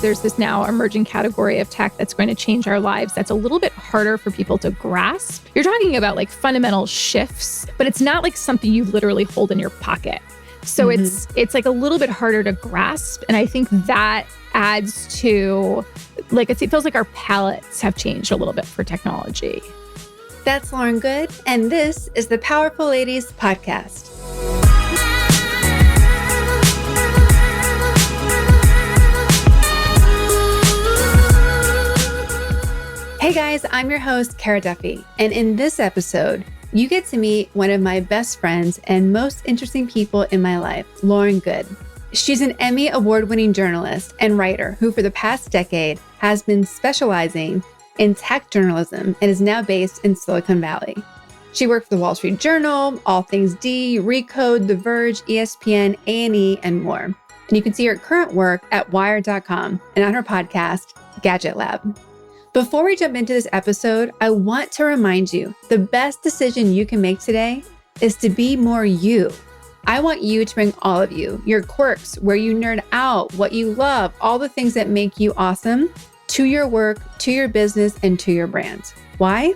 there's this now emerging category of tech that's going to change our lives that's a little bit harder for people to grasp. You're talking about like fundamental shifts, but it's not like something you literally hold in your pocket. So it's like a little bit harder to grasp. And I think that adds to, like, it feels like our palettes have changed a little bit for technology. That's Lauren Goode, and this is the Powerful Ladies Podcast. Hey guys, I'm your host, Cara Duffy, and in this episode, you get to meet one of my best friends and most interesting people in my life, Lauren Goode. She's an Emmy award-winning journalist and writer who for the past decade has been specializing in tech journalism and is now based in Silicon Valley. She worked for the Wall Street Journal, All Things D, Recode, The Verge, ESPN, A&E, and more. And you can see her current work at Wired.com and on her podcast, Gadget Lab. Before we jump into this episode, I want to remind you, the best decision you can make today is to be more you. I want you to bring all of you, your quirks, where you nerd out, what you love, all the things that make you awesome, to your work, to your business, and to your brand. Why?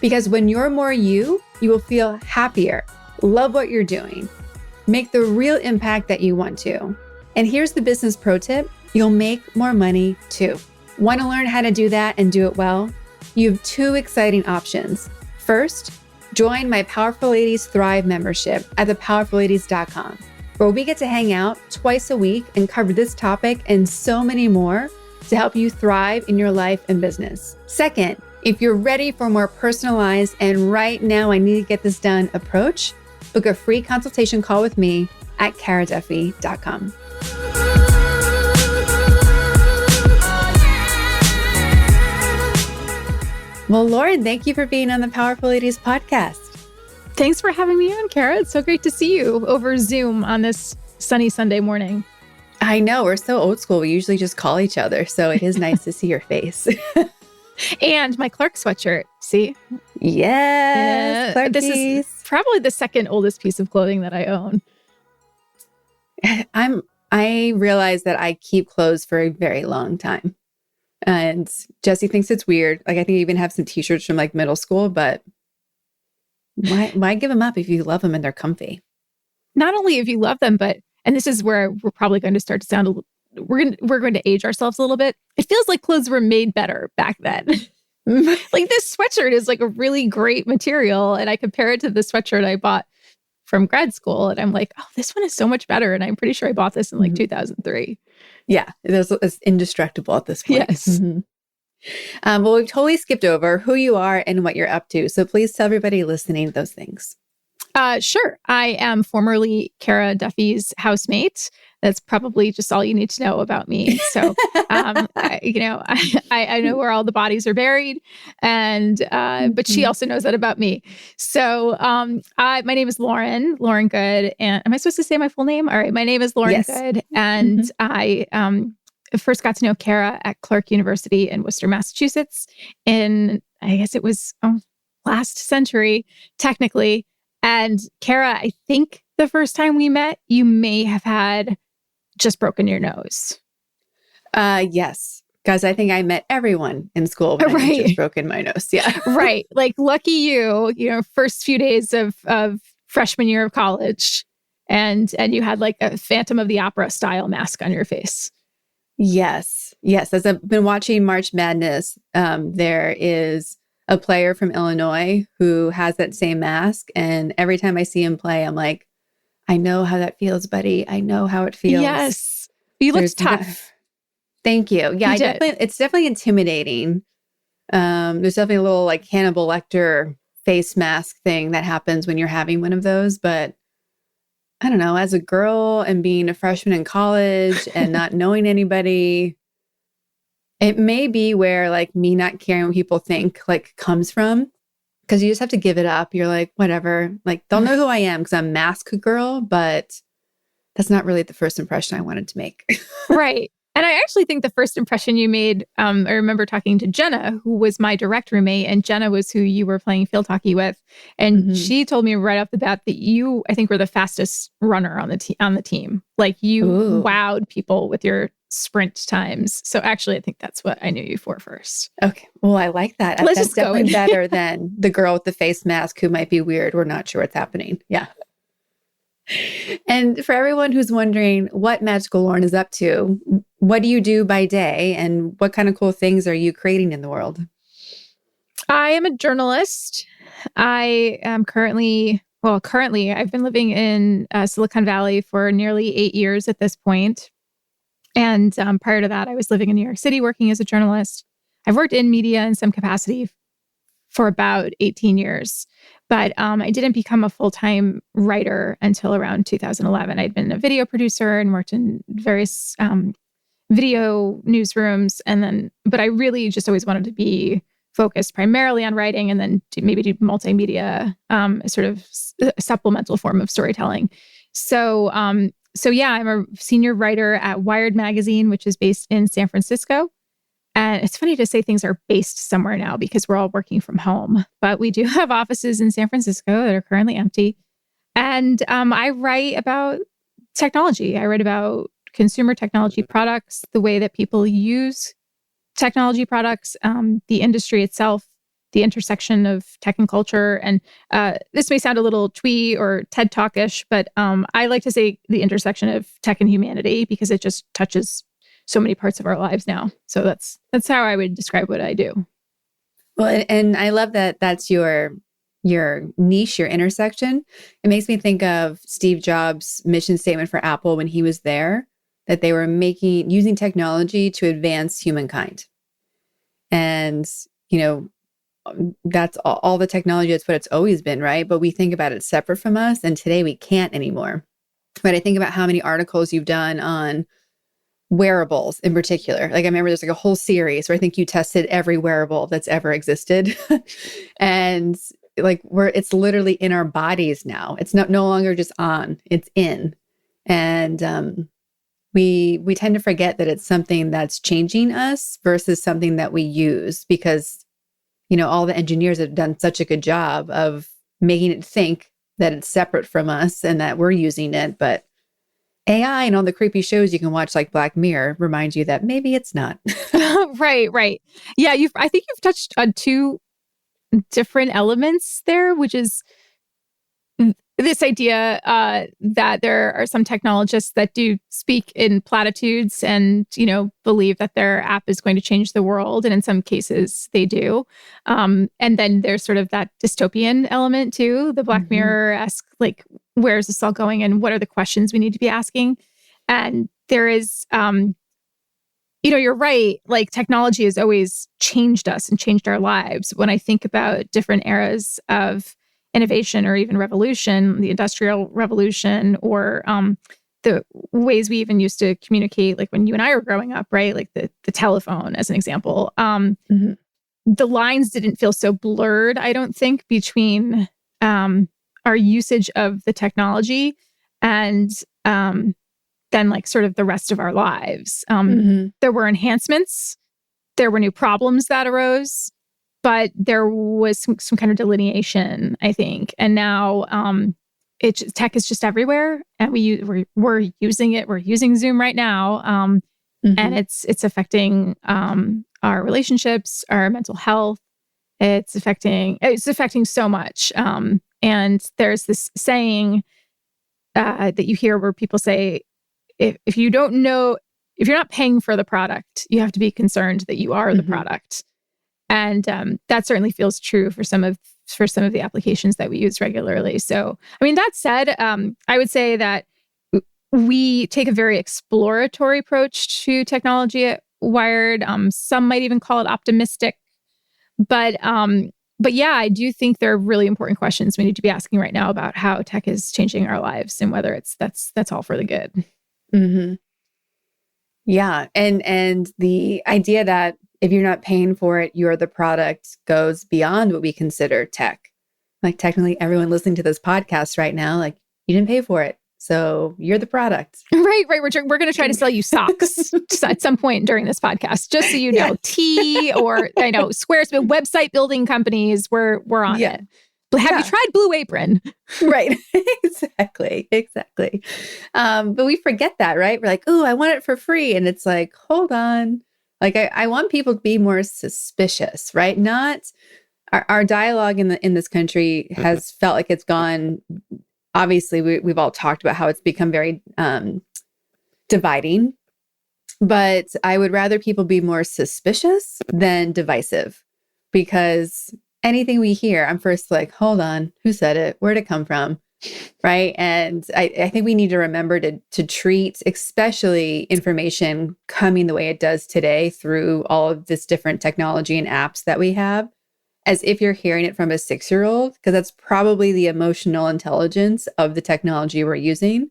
Because when you're more you will feel happier, love what you're doing, make the real impact that you want to. And here's the business pro tip, you'll make more money too. Want to learn how to do that and do it well? You have two exciting options. First, join my Powerful Ladies Thrive membership at thepowerfulladies.com, where we get to hang out twice a week and cover this topic and so many more to help you thrive in your life and business. Second, if you're ready for more personalized and right now I need to get this done approach, book a free consultation call with me at caraduffy.com. Well, Lauren, thank you for being on the Powerful Ladies podcast. Thanks for having me on, Cara. It's so great to see you over Zoom on this sunny Sunday morning. I know, we're so old school. We usually just call each other, so it is nice to see your face. And my Clark sweatshirt, see? Yes, yeah, this is probably the second oldest piece of clothing that I own. I realize that I keep clothes for a very long time. And Jesse thinks it's weird. Like, I think I even have some t-shirts from like middle school, but why give them up if you love them and they're comfy? Not only if you love them, but, and this is where we're probably going to start to sound a little, we're going to age ourselves a little bit. It feels like clothes were made better back then. Like, this sweatshirt is like a really great material. And I compare it to the sweatshirt I bought from grad school. And I'm like, oh, this one is so much better. And I'm pretty sure I bought this in like 2003. Yeah, it's indestructible at this point. Yes. Mm-hmm. Well, we've totally skipped over who you are and what you're up to. So please tell everybody listening those things. Sure. I am formerly Cara Duffy's housemate. That's probably just all you need to know about me. So, I know where all the bodies are buried, and but she also knows that about me. So, my name is Lauren Goode, and am I supposed to say my full name? All right, my name is Lauren Goode, and I first got to know Cara at Clark University in Worcester, Massachusetts, in I guess it was last century, technically. And Cara, I think the first time we met, you may have had just broken your nose. Yes. Because I think I met everyone in school when I had just broken my nose. Yeah. Right. Like, lucky you, first few days of freshman year of college. And you had like a Phantom of the Opera style mask on your face. Yes. As I've been watching March Madness, there is a player from Illinois who has that same mask. And every time I see him play, I'm like, I know how that feels, buddy. I know how it feels. Yes. You looked tough. Thank you. Yeah, it's definitely intimidating. There's definitely a little like Hannibal Lecter face mask thing that happens when you're having one of those. But I don't know, as a girl and being a freshman in college and not knowing anybody, it may be where like me not caring what people think like comes from, because you just have to give it up. You're like, whatever, like they'll know who I am because I'm mask girl, but that's not really the first impression I wanted to make. Right. And I actually think the first impression you made, I remember talking to Jenna, who was my direct roommate, and Jenna was who you were playing field hockey with. And she told me right off the bat that you, I think, were the fastest runner on the team. Like, you wowed people with your sprint times. So actually, I think that's what I knew you for first. Okay. Well, I like that. Let's That's just go definitely better than the girl with the face mask who might be weird. We're not sure what's happening. Yeah. And for everyone who's wondering what Magical Lauren is up to, what do you do by day and what kind of cool things are you creating in the world? I am a journalist. I am currently I've been living in Silicon Valley for nearly 8 years at this point. And prior to that, I was living in New York City working as a journalist. I've worked in media in some capacity for about 18 years. But I didn't become a full-time writer until around 2011. I'd been a video producer and worked in various video newsrooms. But I really just always wanted to be focused primarily on writing and then maybe do multimedia, sort of supplemental form of storytelling. So yeah, I'm a senior writer at Wired magazine, which is based in San Francisco. And it's funny to say things are based somewhere now because we're all working from home, but we do have offices in San Francisco that are currently empty. And I write about technology. I write about consumer technology products, the way that people use technology products, the industry itself, the intersection of tech and culture. And this may sound a little twee or TED Talk-ish, but I like to say the intersection of tech and humanity because it just touches so many parts of our lives now. So that's how I would describe what I do. Well, and I love that that's your niche, your intersection. It makes me think of Steve Jobs' mission statement for Apple when he was there, that they were using technology to advance humankind. And, that's all the technology. That's what it's always been, right? But we think about it separate from us. And today we can't anymore. But I think about how many articles you've done on wearables in particular. Like I remember there's like a whole series where I think you tested every wearable that's ever existed. And like it's literally in our bodies now. It's no longer just on, it's in. And we tend to forget that it's something that's changing us versus something that we use because, all the engineers have done such a good job of making it think that it's separate from us and that we're using it. But AI and all the creepy shows you can watch like Black Mirror remind you that maybe it's not. Right. Yeah, I think you've touched on two different elements there, which is this idea that there are some technologists that do speak in platitudes and, believe that their app is going to change the world. And in some cases they do. And then there's sort of that dystopian element too, the Black Mirror-esque, like, where's this all going and what are the questions we need to be asking? And there is, you're right. Like technology has always changed us and changed our lives. When I think about different eras of innovation or even revolution, the Industrial Revolution, or the ways we even used to communicate, like when you and I were growing up, right? Like the telephone, as an example. The lines didn't feel so blurred, I don't think, between our usage of the technology and then like sort of the rest of our lives. There were enhancements, there were new problems that arose, but there was some kind of delineation, I think. And now tech is just everywhere, and we're using it. We're using Zoom right now, and it's affecting our relationships, our mental health. It's affecting so much. And there's this saying that you hear where people say, if you don't know, if you're not paying for the product, you have to be concerned that you are the product. And that certainly feels true for some of the applications that we use regularly. So, I mean, that said, I would say that we take a very exploratory approach to technology at Wired. Some might even call it optimistic. But yeah, I do think there are really important questions we need to be asking right now about how tech is changing our lives and whether that's all for the good. Yeah, and the idea that if you're not paying for it, you're the product goes beyond what we consider tech. Like technically everyone listening to this podcast right now, like you didn't pay for it. So you're the product. Right. We're going to try to sell you socks at some point during this podcast, just so you know, tea or I know Squarespace, website building companies, we're on it. Have you tried Blue Apron? Right. Exactly. But we forget that, right? We're like, oh, I want it for free. And it's like, hold on. Like, I want people to be more suspicious, right? Not our dialogue in this country has felt like it's gone. Obviously, we've all talked about how it's become very dividing, but I would rather people be more suspicious than divisive, because anything we hear, I'm first like, hold on, who said it? Where'd it come from? Right. And I think we need to remember to treat, especially information coming the way it does today through all of this different technology and apps that we have, as if you're hearing it from a 6-year-old, because that's probably the emotional intelligence of the technology we're using.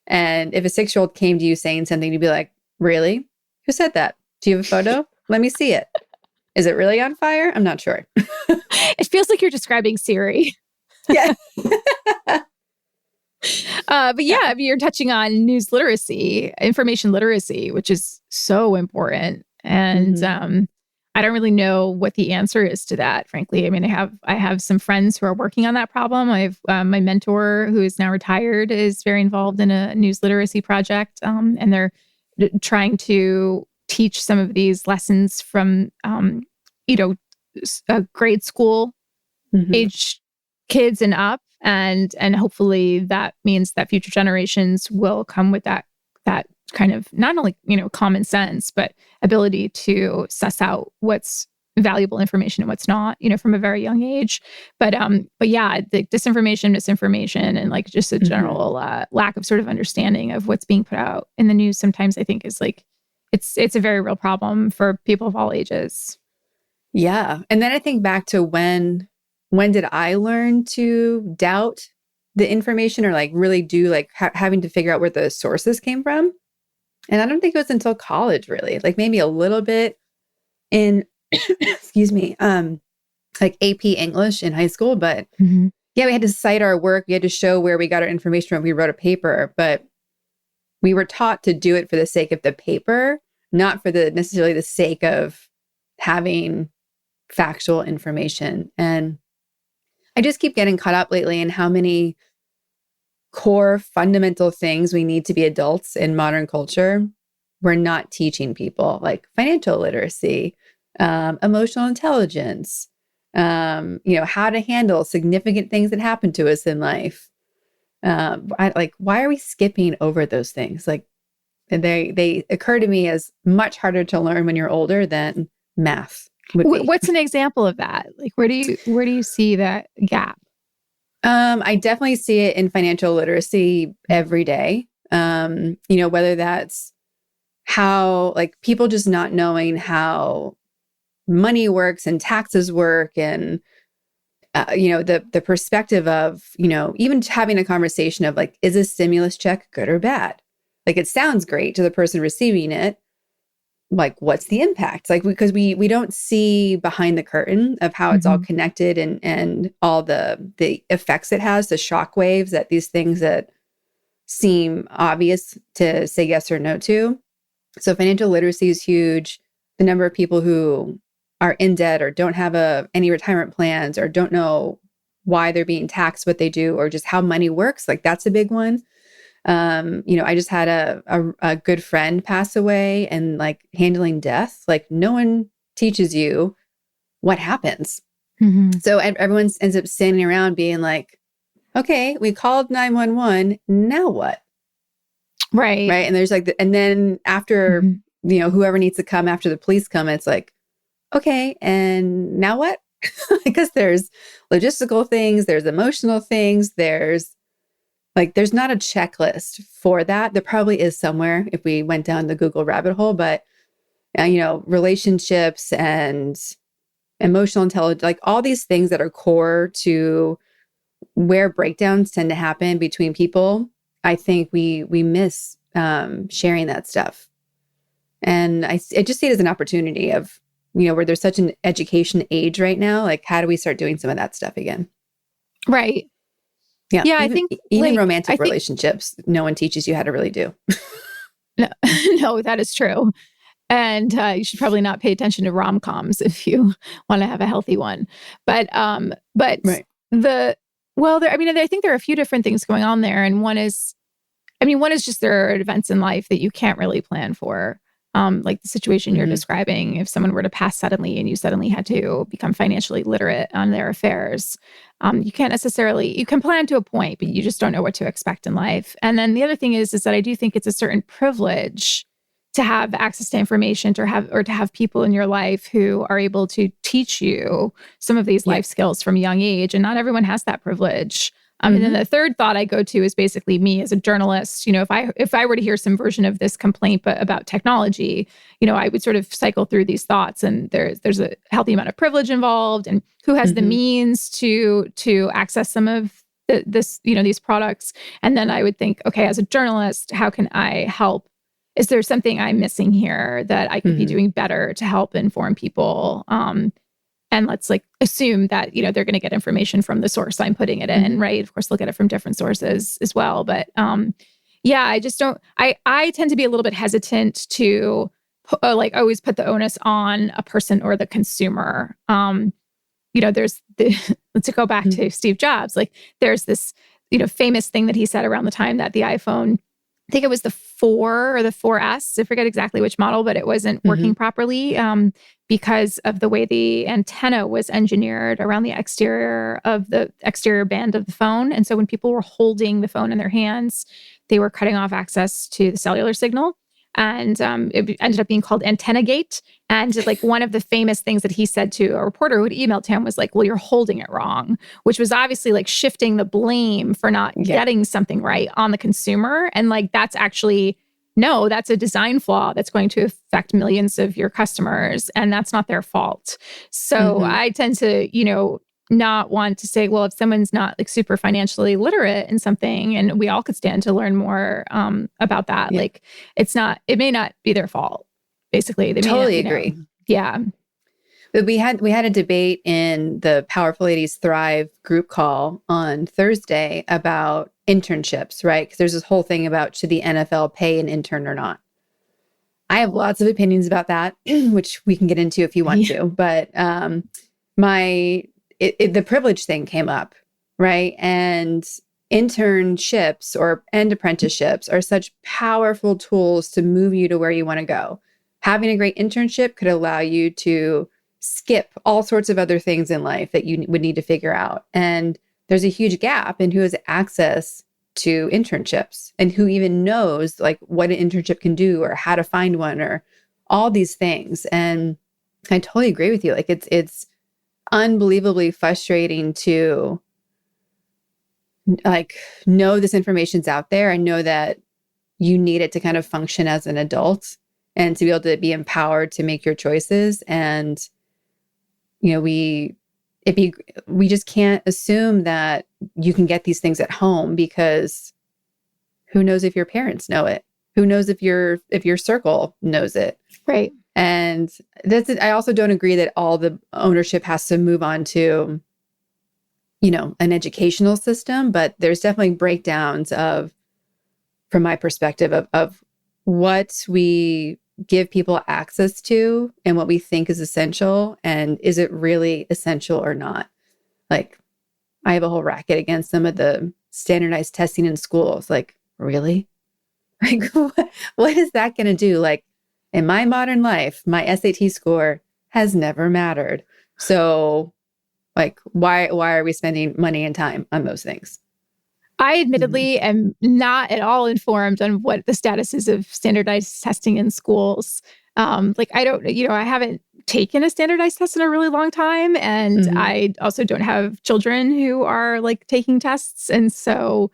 And if a 6-year-old came to you saying something, you'd be like, really? Who said that? Do you have a photo? Let me see it. Is it really on fire? I'm not sure. It feels like you're describing Siri. Yeah. But yeah, I mean, you're touching on news literacy, information literacy, which is so important. And I don't really know what the answer is to that, frankly. I mean, I have some friends who are working on that problem. I have my mentor, who is now retired, is very involved in a news literacy project, and they're trying to teach some of these lessons from, grade school age kids and up, and hopefully that means that future generations will come with that kind of not only common sense, but ability to suss out what's valuable information and what's not, from a very young age. But yeah, the disinformation, misinformation, and like just a general lack of sort of understanding of what's being put out in the news sometimes, I think, is like it's a very real problem for people of all ages. Yeah. And then I think back to when did I learn to doubt the information, or like really do like having to figure out where the sources came from? And I don't think it was until college, really, like maybe a little bit in, excuse me, like AP English in high school. But yeah, we had to cite our work. We had to show where we got our information when we wrote a paper, but we were taught to do it for the sake of the paper, not for necessarily the sake of having factual information. And I just keep getting caught up lately in how many core fundamental things we need to be adults in modern culture we're not teaching people, like financial literacy, emotional intelligence, how to handle significant things that happen to us in life. Why are we skipping over those things? Like they occur to me as much harder to learn when you're older than math would be. What's an example of that? Like, where do you see that gap? I definitely see it in financial literacy every day. Whether that's how, like, people just not knowing how money works and taxes work, and the perspective of, even having a conversation of like, is a stimulus check good or bad? Like, it sounds great to the person receiving it. Like, what's the impact? Like, because we don't see behind the curtain of how it's all connected and all the effects it has, the shock waves that these things that seem obvious to say yes or no to. So financial literacy is huge. The number of people who are in debt or don't have any retirement plans or don't know why they're being taxed what they do, or just how money works, like that's a big one. I just had a good friend pass away, and like handling death, like no one teaches you what happens. So everyone ends up standing around being like, okay, we called 911. Now what? Right. And there's like, and then after, whoever needs to come after the police come, it's like, okay, and now what? Because there's logistical things, there's emotional things, there's not a checklist for that. There probably is somewhere if we went down the Google rabbit hole, but relationships and emotional intelligence, like all these things that are core to where breakdowns tend to happen between people. I think we miss sharing that stuff. And I just see it as an opportunity of, where there's such an education age right now, like how do we start doing some of that stuff again? Right. Yeah. I think even romantic relationships, no one teaches you how to really do. No, that is true. And you should probably not pay attention to rom-coms if you want to have a healthy one. But right. I think there are a few different things going on there. And one is just there are events in life that you can't really plan for. Like the situation you're describing, if someone were to pass suddenly and you suddenly had to become financially literate on their affairs, you can plan to a point, but you just don't know what to expect in life. And then the other thing is that I do think it's a certain privilege to have access to information, to have people in your life who are able to teach you some of these life skills from a young age. And not everyone has that privilege. And then the third thought I go to is basically me as a journalist. If I were to hear some version of this complaint about technology, I would sort of cycle through these thoughts, and there's a healthy amount of privilege involved, and who has the means to access some of these products. And then I would think, okay, as a journalist, how can I help? Is there something I'm missing here that I could be doing better to help inform people? And let's assume that, they're going to get information from the source I'm putting it in, right? Of course, they'll get it from different sources as well. But I just don't, I tend to be a little bit hesitant to always put the onus on a person or the consumer. There's let's go back to Steve Jobs. There's this, famous thing that he said around the time that the iPhone, I think it was the 4 or the 4S. I forget exactly which model, but it wasn't working properly because of the way the antenna was engineered around the exterior band of the phone. And so when people were holding the phone in their hands, they were cutting off access to the cellular signal. And it ended up being called Antenna Gate. And one of the famous things that he said to a reporter who had emailed him was well, you're holding it wrong, which was obviously shifting the blame for not getting something right on the consumer. And that's actually, no, that's a design flaw that's going to affect millions of your customers, and that's not their fault. So I tend to, not want to say, well, if someone's not super financially literate in something, and we all could stand to learn more about that, it may not be their fault. Basically, they totally agree. Yeah. But we had a debate in the Powerful Ladies Thrive group call on Thursday about internships, right? Because there's this whole thing about should the NFL pay an intern or not. I have lots of opinions about that, which we can get into if you want to. But the privilege thing came up, right? And internships and apprenticeships are such powerful tools to move you to where you want to go. Having a great internship could allow you to skip all sorts of other things in life that you would need to figure out. And there's a huge gap in who has access to internships and who even knows what an internship can do or how to find one or all these things. And I totally agree with you. It's unbelievably frustrating to know this information's out there and know that you need it to kind of function as an adult and to be able to be empowered to make your choices. And we just can't assume that you can get these things at home, because who knows if your parents know it? Who knows if your circle knows it? Right. And I also don't agree that all the ownership has to move on to, an educational system, but there's definitely breakdowns from my perspective, of what we give people access to and what we think is essential, and is it really essential or not? I have a whole racket against some of the standardized testing in schools. Really? What is that going to do? In my modern life, my SAT score has never mattered. So, why are we spending money and time on those things? I admittedly am not at all informed on what the status is of standardized testing in schools. I don't, I haven't taken a standardized test in a really long time. And I also don't have children who are taking tests. And so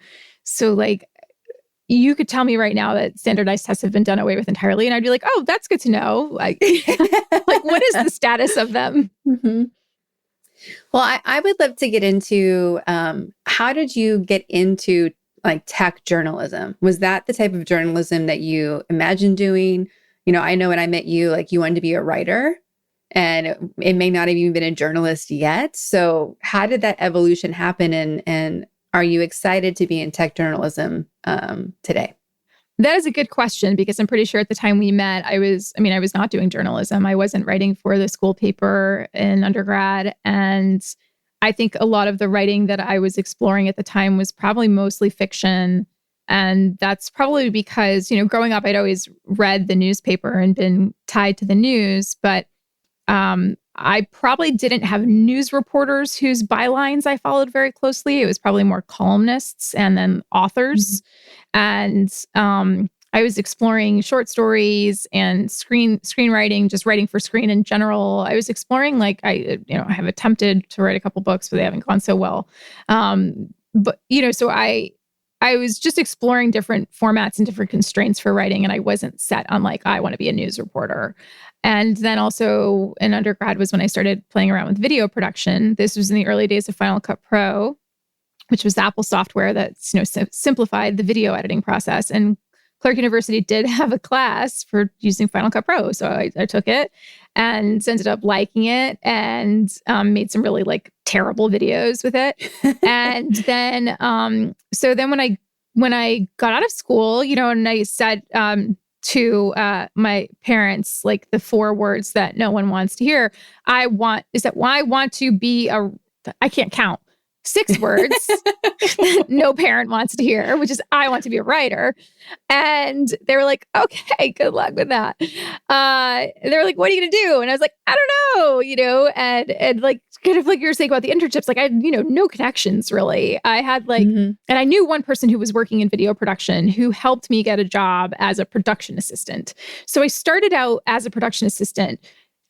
you could tell me right now that standardized tests have been done away with entirely, and I'd be like, oh, that's good to know. What is the status of them? Well, I would love to get into how did you get into tech journalism? Was that the type of journalism that you imagined doing? I know when I met you, you wanted to be a writer, and it may not have even been a journalist yet. So how did that evolution happen? And are you excited to be in tech journalism today? That is a good question, because I'm pretty sure at the time we met, I was not doing journalism. I wasn't writing for the school paper in undergrad. And I think a lot of the writing that I was exploring at the time was probably mostly fiction. And that's probably because, growing up, I'd always read the newspaper and been tied to the news. But I probably didn't have news reporters whose bylines I followed very closely. It was probably more columnists and then authors. And I was exploring short stories and screenwriting, just writing for screen in general. I was exploring, I have attempted to write a couple books, but they haven't gone so well. So I was just exploring different formats and different constraints for writing. And I wasn't set on I want to be a news reporter. And then also in undergrad was when I started playing around with video production. This was in the early days of Final Cut Pro, which was Apple software that simplified the video editing process. And Clark University did have a class for using Final Cut Pro. So I took it and ended up liking it and made some really terrible videos with it. And then, so then when I got out of school, and I said to my parents, the 4 words that no one wants to hear, I want to be I can't count. 6 words no parent wants to hear, which is I want to be a writer. And they were like, okay, good luck with that. They were like, what are you going to do? And I was like, I don't know, and kind of you were saying about the internships, I had, no connections really. I had and I knew one person who was working in video production who helped me get a job as a production assistant. So I started out as a production assistant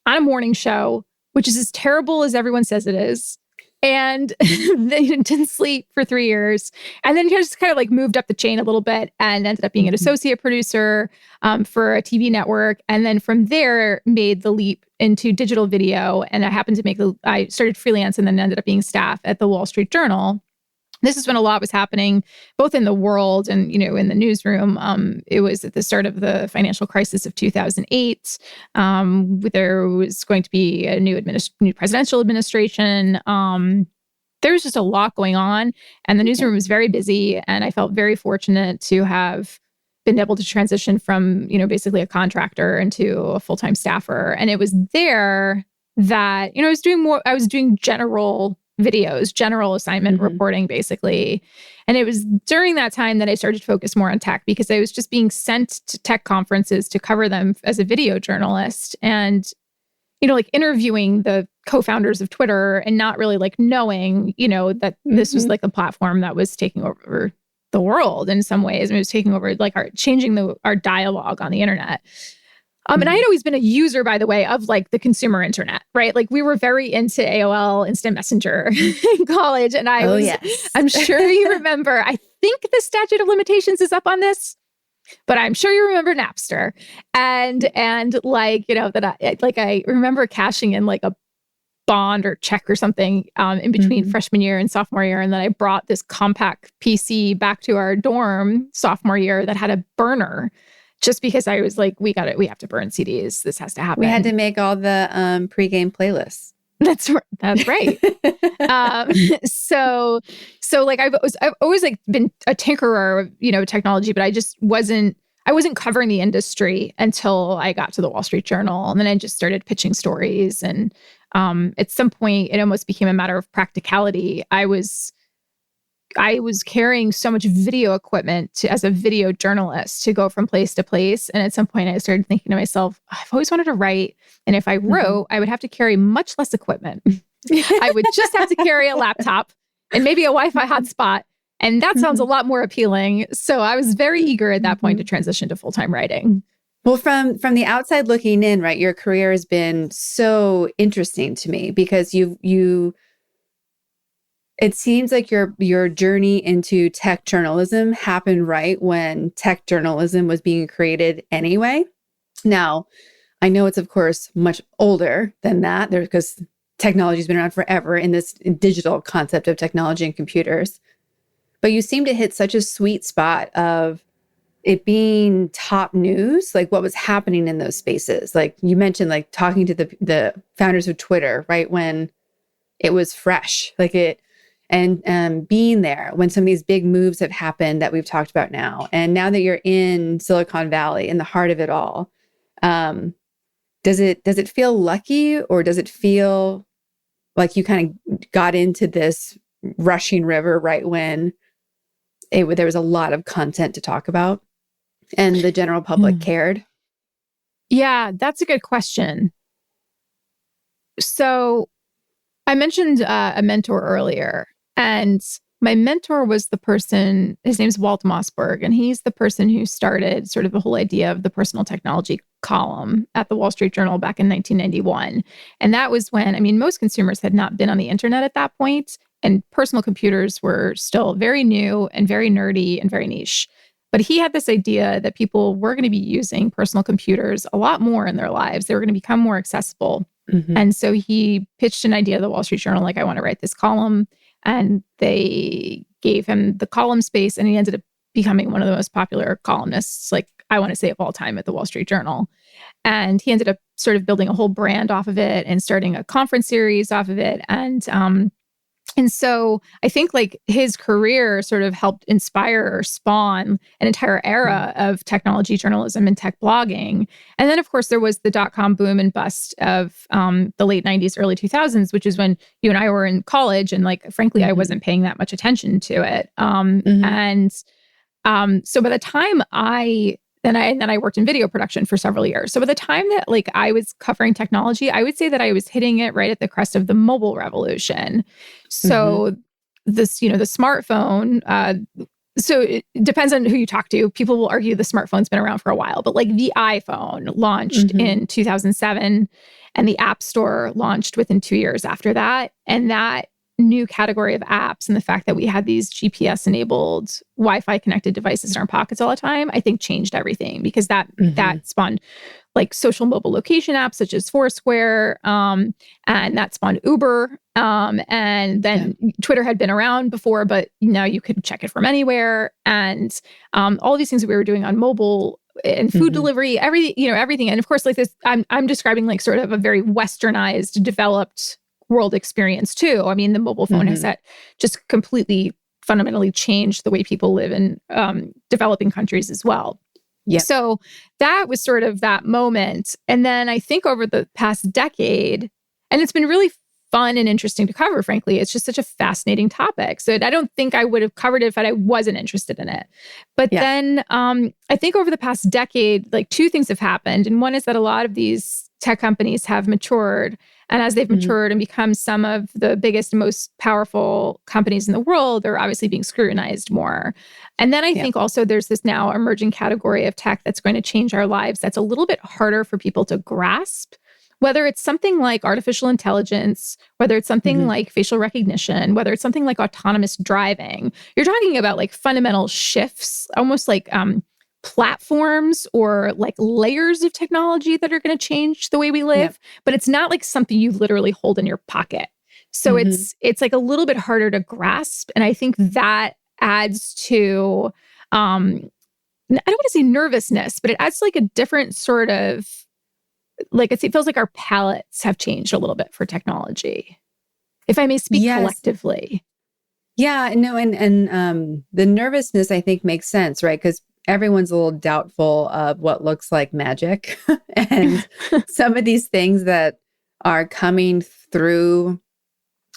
on a morning show, which is as terrible as everyone says it is. And they didn't sleep for 3 years. And then just kind of moved up the chain a little bit and ended up being an associate producer for a TV network. And then from there made the leap into digital video. And I happened to I started freelance and then ended up being staff at the Wall Street Journal. This is when a lot was happening, both in the world and, in the newsroom. It was at the start of the financial crisis of 2008. There was going to be a new presidential administration. There was just a lot going on, and the newsroom was very busy. And I felt very fortunate to have been able to transition from, basically a contractor into a full-time staffer. And it was there that, I was doing general videos, general assignment reporting, basically. And it was during that time that I started to focus more on tech, because I was just being sent to tech conferences to cover them as a video journalist and, interviewing the co-founders of Twitter and not really knowing, that this was a platform that was taking over the world in some ways. And it was taking over changing our dialogue on the internet. And I had always been a user, by the way, of the consumer internet, right? We were very into AOL Instant Messenger in college. And I'm sure you remember, I think the statute of limitations is up on this, but I'm sure you remember Napster. And that I remember cashing in a bond or check or something in between freshman year and sophomore year. And then I brought this compact PC back to our dorm sophomore year that had a burner. Just because I was we have to burn CDs. This has to happen. We had to make all the pregame playlists. That's right. So I've always been a tinkerer of, technology, but I wasn't covering the industry until I got to the Wall Street Journal. And then I just started pitching stories. And at some point it almost became a matter of practicality. I was carrying so much video equipment as a video journalist to go from place to place. And at some point I started thinking to myself, I've always wanted to write. And if I wrote, I would have to carry much less equipment. I would just have to carry a laptop and maybe a Wi-Fi hotspot. And that sounds a lot more appealing. So I was very eager at that point to transition to full-time writing. Well, from the outside looking in, right, your career has been so interesting to me because it seems like your journey into tech journalism happened right when tech journalism was being created anyway. Now, I know it's, of course, much older than that because technology has been around forever in this digital concept of technology and computers. But you seem to hit such a sweet spot of it being top news, what was happening in those spaces. You mentioned, talking to the founders of Twitter, right, when it was fresh, and being there when some of these big moves have happened that we've talked about now. And now that you're in Silicon Valley, in the heart of it all, does it feel lucky or does it feel like you kind of got into this rushing river right when there was a lot of content to talk about and the general public cared? Yeah, that's a good question. So I mentioned a mentor earlier, and my mentor was the person, his name's Walt Mossberg, and he's the person who started sort of the whole idea of the personal technology column at the Wall Street Journal back in 1991. And that was when, I mean, most consumers had not been on the internet at that point, and personal computers were still very new and very nerdy and very niche. But he had this idea that people were going to be using personal computers a lot more in their lives. They were going to become more accessible. And so he pitched an idea to the Wall Street Journal, like, I want to write this column. And they gave him the column space, and he ended up becoming one of the most popular columnists, like I want to say of all time, at the Wall Street Journal. And he ended up sort of building a whole brand off of it and starting a conference series off of it. And so I think like his career sort of helped inspire or spawn an entire era of technology journalism and tech blogging. And then, of course, there was the dot-com boom and bust of the late 90s, early 2000s, which is when you and I were in college. And like, frankly, I wasn't paying that much attention to it. So by the time then I worked in video production for several years. So by the time that like I was covering technology, I would say that I was hitting it right at the crest of the mobile revolution. So this, the smartphone, so it depends on who you talk to. People will argue the smartphone's been around for a while, but like the iPhone launched in 2007 and the App Store launched within 2 years after that. And that new category of apps and the fact that we had these GPS-enabled Wi-Fi connected devices in our pockets all the time, I think changed everything, because that spawned like social mobile location apps such as Foursquare, and that spawned Uber. And then Twitter had been around before, but now you could check it from anywhere. And all of these things that we were doing on mobile and food delivery, everything. And of course, like this, I'm describing like sort of a very westernized, developed world experience too. I mean, the mobile phone has just completely fundamentally changed the way people live in developing countries as well. Yeah. So that was sort of that moment. And then I think over the past decade, and it's been really fun and interesting to cover, frankly, it's just such a fascinating topic. So I don't think I would have covered it if I wasn't interested in it. But then I think over the past decade, like two things have happened. And one is that a lot of these tech companies have matured. And as they've matured and become some of the biggest and most powerful companies in the world, they're obviously being scrutinized more. And then I think also there's this now emerging category of tech that's going to change our lives that's a little bit harder for people to grasp, whether it's something like artificial intelligence, whether it's something like facial recognition, whether it's something like autonomous driving. You're talking about like fundamental shifts, almost like platforms or like layers of technology that are going to change the way we live, but it's not like something you literally hold in your pocket. So it's like a little bit harder to grasp. And I think that adds to, I don't want to say nervousness, but it adds to like a different sort of, like it feels like our palettes have changed a little bit for technology, if I may speak collectively. Yeah, no, and the nervousness I think makes sense, right? Because everyone's a little doubtful of what looks like magic. And some of these things that are coming through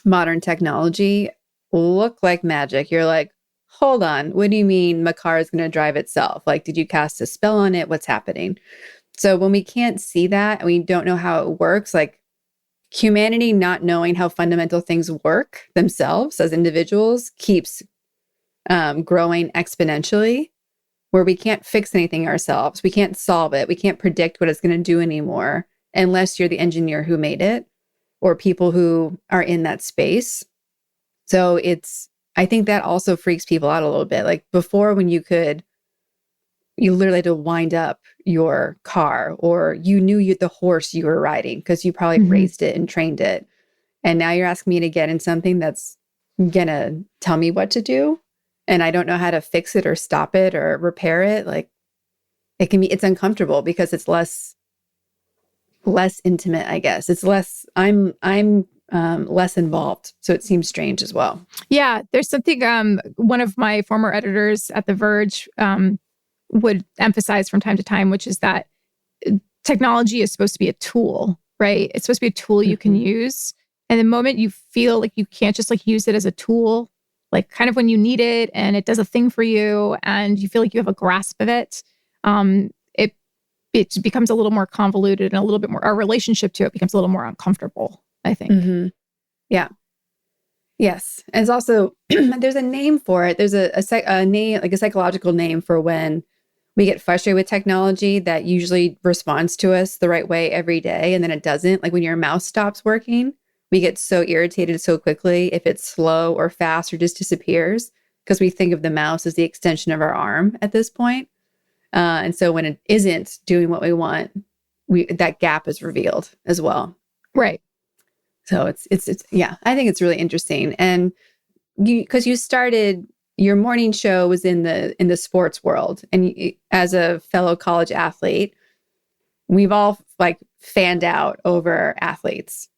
modern technology look like magic. You're like, hold on, what do you mean my car is going to drive itself? Like, did you cast a spell on it? What's happening? So when we can't see that and we don't know how it works, like humanity not knowing how fundamental things work themselves as individuals keeps growing exponentially, where we can't fix anything ourselves. We can't solve it. We can't predict what it's going to do anymore unless you're the engineer who made it or people who are in that space. So I think that also freaks people out a little bit. Like before, when you literally had to wind up your car, or you knew the horse you were riding because you probably raised it and trained it. And now you're asking me to get in something that's going to tell me what to do. And I don't know how to fix it or stop it or repair it. Like it's uncomfortable because it's less intimate, I guess. It's less, I'm less involved. So it seems strange as well. Yeah. There's something, one of my former editors at The Verge would emphasize from time to time, which is that technology is supposed to be a tool, right? It's supposed to be a tool you can use And the moment you feel like you can't just like use it as a tool, like kind of when you need it and it does a thing for you and you feel like you have a grasp of it, it becomes a little more convoluted and a little bit more, our relationship to it becomes a little more uncomfortable, I think. Yeah. Yes. And it's also, there's a name for it. There's a name, like a psychological name for when we get frustrated with technology that usually responds to us the right way every day. And then it doesn't. Like when your mouse stops working, we get so irritated so quickly if it's slow or fast or just disappears because we think of the mouse as the extension of our arm at this point. And so when it isn't doing what we want, that gap is revealed as well. Right. So it's yeah, I think it's really interesting. And because you started, your morning show was in the sports world, and as a fellow college athlete, we've all like fanned out over athletes.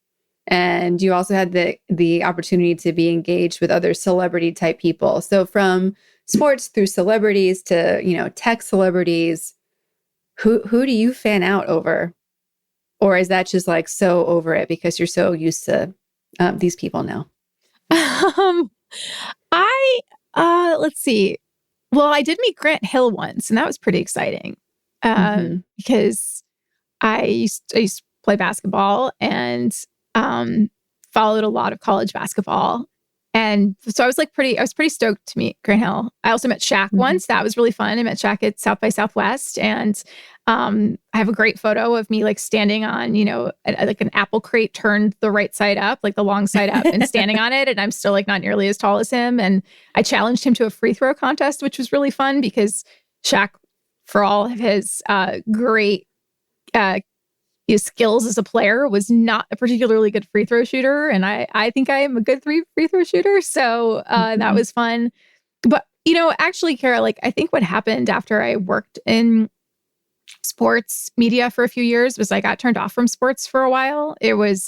And you also had the opportunity to be engaged with other celebrity type people. So from sports through celebrities to, tech celebrities, who do you fan out over? Or is that just like so over it because you're so used to these people now? Let's see. Well, I did meet Grant Hill once, and that was pretty exciting because I used to play basketball and followed a lot of college basketball. And so I was pretty stoked to meet Grant Hill. I also met Shaq once. That was really fun. I met Shaq at South by Southwest. And I have a great photo of me like standing on, like an apple crate turned the right side up, like the long side up and standing on it. And I'm still like not nearly as tall as him. And I challenged him to a free throw contest, which was really fun because Shaq, for all of his great his skills as a player, was not a particularly good free throw shooter. And I think I am a good free throw shooter. So that was fun. But, actually, Kara, like I think what happened after I worked in sports media for a few years was I got turned off from sports for a while. It was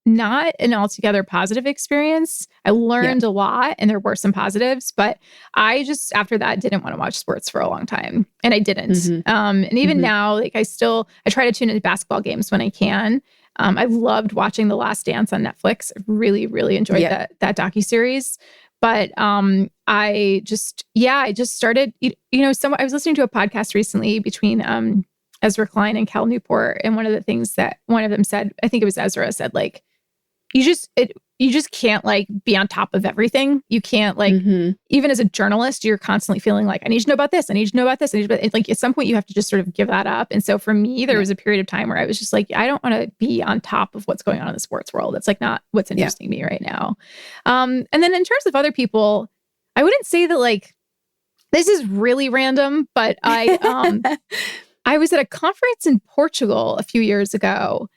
not an altogether positive experience. I learned a lot and there were some positives, but I just, after that, didn't want to watch sports for a long time. And I didn't. And even now, like I try to tune into basketball games when I can. I loved watching The Last Dance on Netflix. I really, really enjoyed that docuseries. But I just started, I was listening to a podcast recently between Ezra Klein and Cal Newport. And one of the things that one of them said, I think it was Ezra, said like, you just can't like be on top of everything. You can't like, even as a journalist, you're constantly feeling like, I need to know about this. I need to know about this. Like at some point you have to just sort of give that up. And so for me, there was a period of time where I was just like, I don't want to be on top of what's going on in the sports world. It's like not what's interesting me right now. And then in terms of other people, I wouldn't say that like, this is really random, but I was at a conference in Portugal a few years ago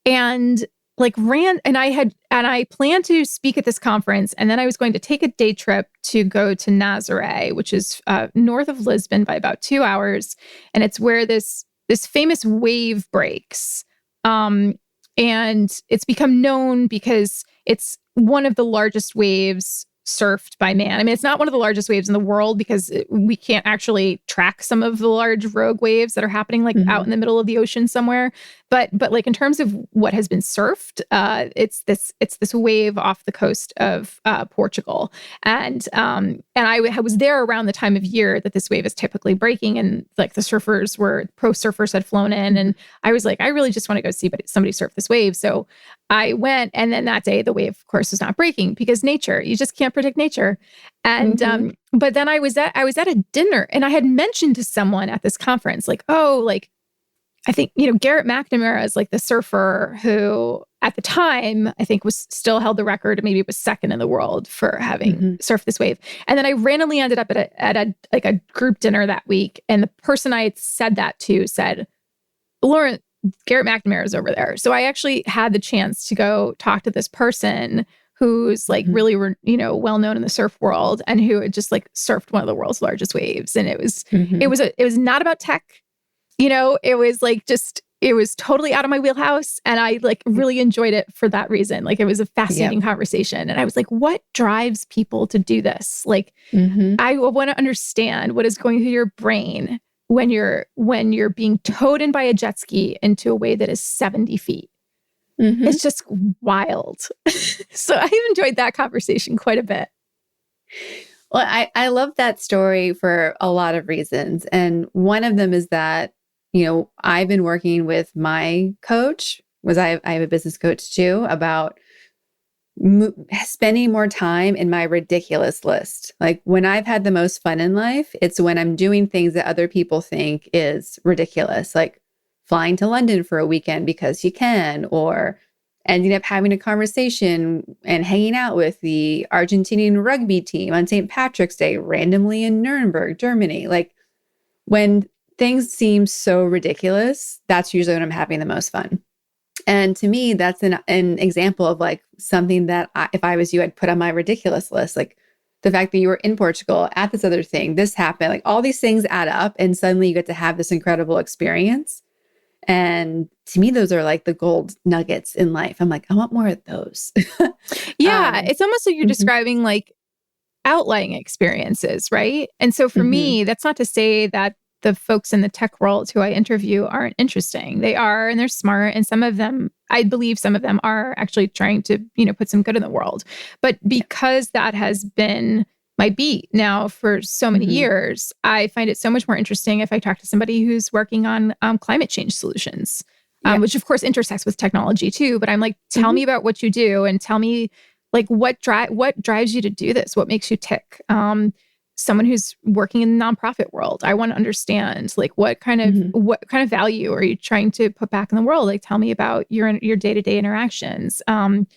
and I planned to speak at this conference, and then I was going to take a day trip to go to Nazaré, which is north of Lisbon by about 2 hours, and it's where this famous wave breaks, and it's become known because it's one of the largest waves surfed by man. I mean, it's not one of the largest waves in the world because we can't actually track some of the large rogue waves that are happening like out in the middle of the ocean somewhere. But like in terms of what has been surfed, it's this wave off the coast of Portugal, and I was there around the time of year that this wave is typically breaking, and like pro surfers had flown in, and I was like, I really just want to go see somebody surf this wave. So I went, and then that day the wave, of course, was not breaking because nature, you just can't predict nature. And but then I was at a dinner, and I had mentioned to someone at this conference, like, oh, like I think, Garrett McNamara is like the surfer who at the time, I think still held the record. Maybe it was second in the world for having surfed this wave. And then I randomly ended up at a group dinner that week. And the person I had said that to said, Lauren, Garrett McNamara is over there. So I actually had the chance to go talk to this person who's like really, well known in the surf world and who had just like surfed one of the world's largest waves. And it was not about tech. It was like it was totally out of my wheelhouse. And I like really enjoyed it for that reason. Like it was a fascinating conversation. And I was like, what drives people to do this? Like, I want to understand what is going through your brain when you're being towed in by a jet ski into a wave that is 70 feet. It's just wild. So I've enjoyed that conversation quite a bit. Well, I love that story for a lot of reasons. And one of them is that, I've been working with my coach, I have a business coach too, about spending more time in my ridiculous list. Like when I've had the most fun in life, it's when I'm doing things that other people think is ridiculous, like flying to London for a weekend because you can, or ending up having a conversation and hanging out with the Argentinian rugby team on St. Patrick's Day, randomly in Nuremberg, Germany. Like when things seem so ridiculous, that's usually when I'm having the most fun. And to me, that's an example of like something that if I was you, I'd put on my ridiculous list. Like the fact that you were in Portugal at this other thing, this happened, like all these things add up and suddenly you get to have this incredible experience. And to me, those are like the gold nuggets in life. I'm like, I want more of those. Yeah. It's almost like you're describing like outlying experiences, right? And so for me, that's not to say that the folks in the tech world who I interview aren't interesting. They are, and they're smart. And some of them, I believe some of them are actually trying to, put some good in the world. But because that has been my beat now for so many years, I find it so much more interesting if I talk to somebody who's working on climate change solutions, which of course intersects with technology too. But I'm like, tell me about what you do and tell me like what drives you to do this? What makes you tick? Someone who's working in the nonprofit world, I want to understand like what kind of value are you trying to put back in the world? Like, tell me about your day-to-day interactions. And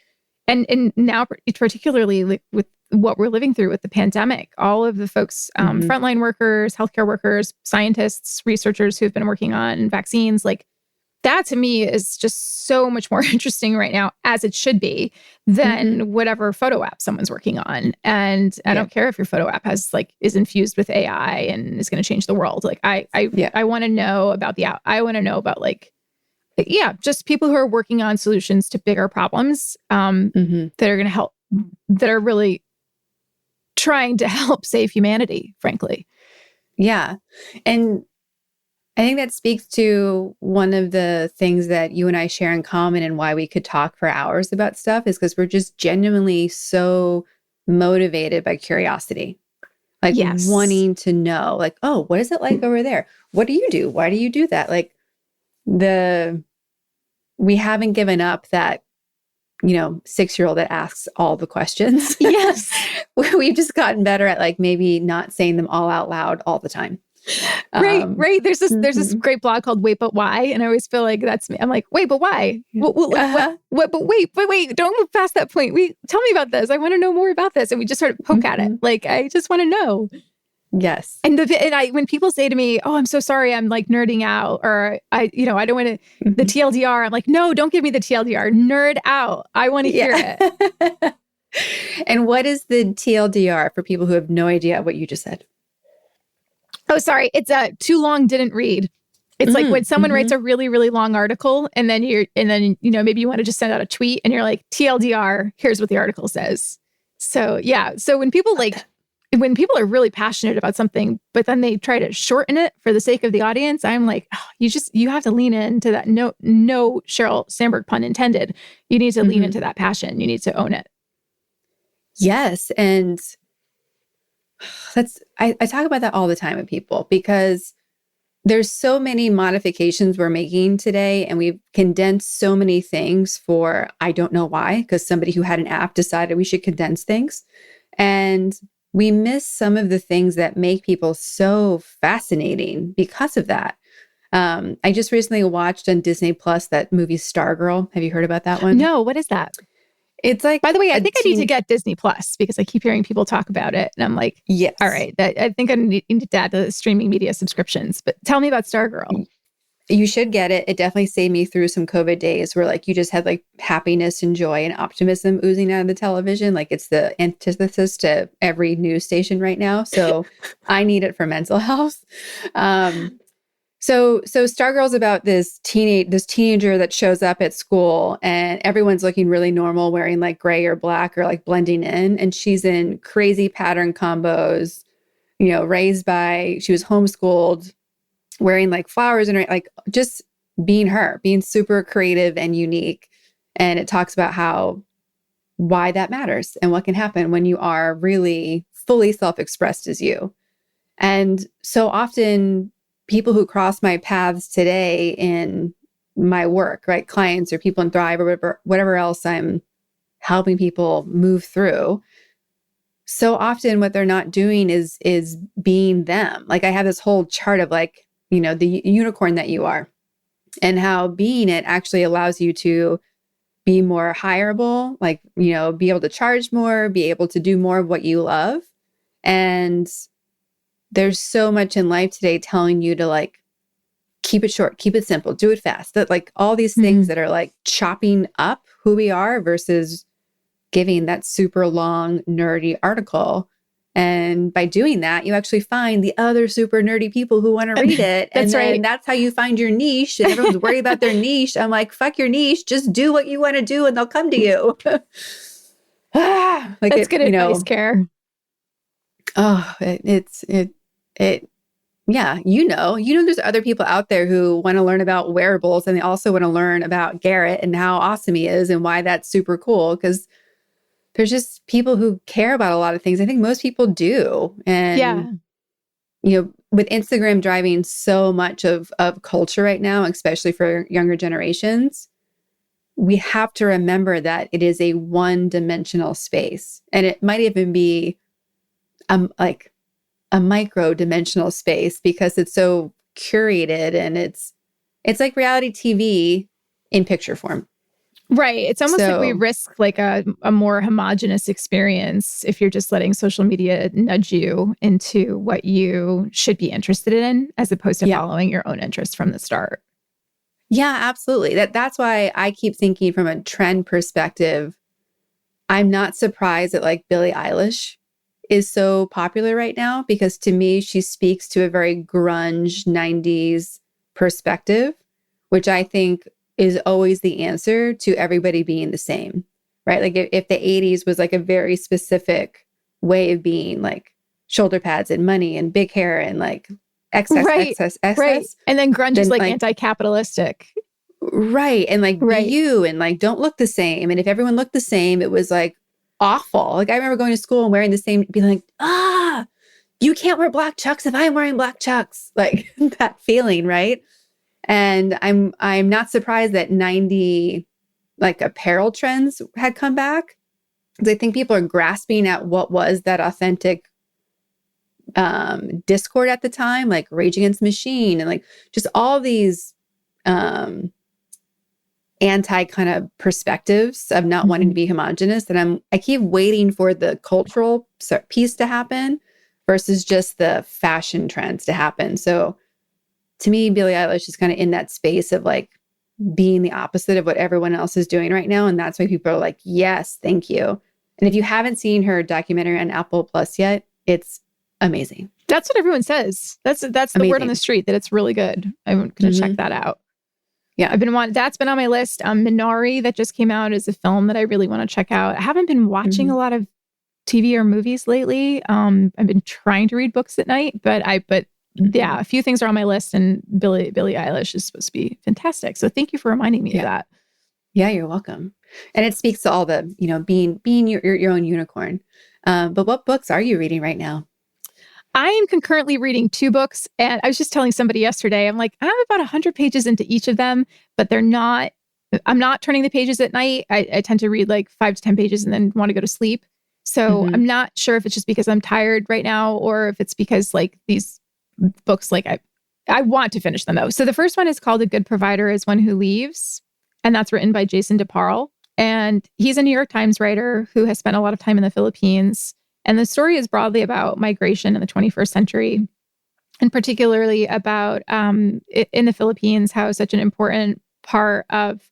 now particularly like with what we're living through with the pandemic, all of the folks, frontline workers, healthcare workers, scientists, researchers who've been working on vaccines, like that to me is just so much more interesting right now, as it should be, than whatever photo app someone's working on. And I don't care if your photo app is infused with AI and is going to change the world. Like I want to know about just people who are working on solutions to bigger problems that are going to help, that are really trying to help save humanity, frankly. Yeah. And I think that speaks to one of the things that you and I share in common and why we could talk for hours about stuff is because we're just genuinely so motivated by curiosity. Like wanting to know, like, oh, what is it like over there? What do you do? Why do you do that? Like we haven't given up that, 6-year-old that asks all the questions. Yes. We've just gotten better at like maybe not saying them all out loud all the time. Right. There's this great blog called Wait, But Why? And I always feel like that's me. I'm like, wait, but why? What, but wait, don't move past that point. Tell me about this. I want to know more about this. And we just sort of poke at it. Like, I just want to know. Yes. And when people say to me, oh, I'm so sorry, I'm like nerding out, or I don't want to, the TLDR, I'm like, no, don't give me the TLDR, nerd out. I want to hear it. And what is the TLDR for people who have no idea what you just said? Oh, sorry. It's too long, didn't read. It's like when someone writes a really, really long article and then maybe you want to just send out a tweet and you're like, TLDR, here's what the article says. So yeah. So when people are really passionate about something, but then they try to shorten it for the sake of the audience, I'm like, oh, you have to lean into that. No Sheryl Sandberg pun intended. You need to lean into that passion. You need to own it. Yes. And I talk about that all the time with people because there's so many modifications we're making today and we've condensed so many things for, I don't know why, because somebody who had an app decided we should condense things. And we miss some of the things that make people so fascinating because of that. I just recently watched on Disney Plus that movie Stargirl. Have you heard about that one? No, what is that? It's like, by the way, I think I need to get Disney Plus because I keep hearing people talk about it. And I'm like, yes. All right, I think I need to add the streaming media subscriptions. But tell me about Stargirl. You should get it. It definitely saved me through some COVID days where like you just had like happiness and joy and optimism oozing out of the television. Like it's the antithesis to every news station right now. So I need it for mental health. So Stargirl's about this teenager that shows up at school and everyone's looking really normal, wearing like gray or black or like blending in. And she's in crazy pattern combos, she was homeschooled, wearing like flowers and like just being her, being super creative and unique. And it talks about why that matters and what can happen when you are really fully self-expressed as you. And so often people who cross my paths today in my work, right? Clients or people in Thrive or whatever else I'm helping people move through. So often what they're not doing is being them. Like I have this whole chart of like, the unicorn that you are and how being it actually allows you to be more hireable, like, be able to charge more, be able to do more of what you love. And there's so much in life today telling you to like, keep it short, keep it simple, do it fast. That like all these things that are like chopping up who we are versus giving that super long, nerdy article. And by doing that, you actually find the other super nerdy people who want to read it. That's right. And that's how you find your niche. And everyone's worried about their niche. I'm like, fuck your niche. Just do what you want to do and they'll come to you. Like that's good advice, Care. Oh, yeah, there's other people out there who want to learn about wearables and they also want to learn about Garrett and how awesome he is and why that's super cool. Because there's just people who care about a lot of things. I think most people do. And, with Instagram driving so much of culture right now, especially for younger generations, we have to remember that it is a one-dimensional space. And it might even be like a micro-dimensional space because it's so curated and it's like reality TV in picture form. Right. It's almost like we risk like a more homogenous experience if you're just letting social media nudge you into what you should be interested in, as opposed to following your own interests from the start. Yeah, absolutely. That's why I keep thinking from a trend perspective. I'm not surprised that like Billie Eilish is so popular right now because to me, she speaks to a very grunge 90s perspective, which I think is always the answer to everybody being the same, right? Like if the 80s was like a very specific way of being, like shoulder pads and money and big hair and like excess. Right. And then grunge is like anti-capitalistic. Right. And like be you and like don't look the same. And if everyone looked the same, it was like awful. Like I remember going to school and wearing the same, being like, you can't wear black Chucks if I'm wearing black Chucks. Like that feeling, right? And I'm not surprised that 90 like apparel trends had come back. Because I think people are grasping at what was that authentic discord at the time, like Rage Against the Machine and like just all these anti kind of perspectives of not wanting to be homogenous. And I keep waiting for the cultural piece to happen versus just the fashion trends to happen. So to me, Billie Eilish is kind of in that space of like being the opposite of what everyone else is doing right now. And that's why people are like, yes, thank you. And if you haven't seen her documentary on Apple Plus yet, it's amazing. That's what everyone says. That's the word on the street, that it's really good. I'm going to check that out. Yeah, that's been on my list. Minari, that just came out, is a film that I really want to check out. I haven't been watching a lot of TV or movies lately. I've been trying to read books at night, but yeah, a few things are on my list, and Billie Eilish is supposed to be fantastic. So thank you for reminding me of that. Yeah, you're welcome. And it speaks to all the, being your own unicorn. But what books are you reading right now? I am concurrently reading 2 books, and I was just telling somebody yesterday, I'm like, I'm about 100 pages into each of them, but I'm not turning the pages at night. I tend to read like 5 to 10 pages and then want to go to sleep. So I'm not sure if it's just because I'm tired right now or if it's because like these books, like I want to finish them though. So the first one is called A Good Provider is One Who Leaves. And that's written by Jason DeParle. And he's a New York Times writer who has spent a lot of time in the Philippines. And the story is broadly about migration in the 21st century, and particularly about in the Philippines, how such an important part of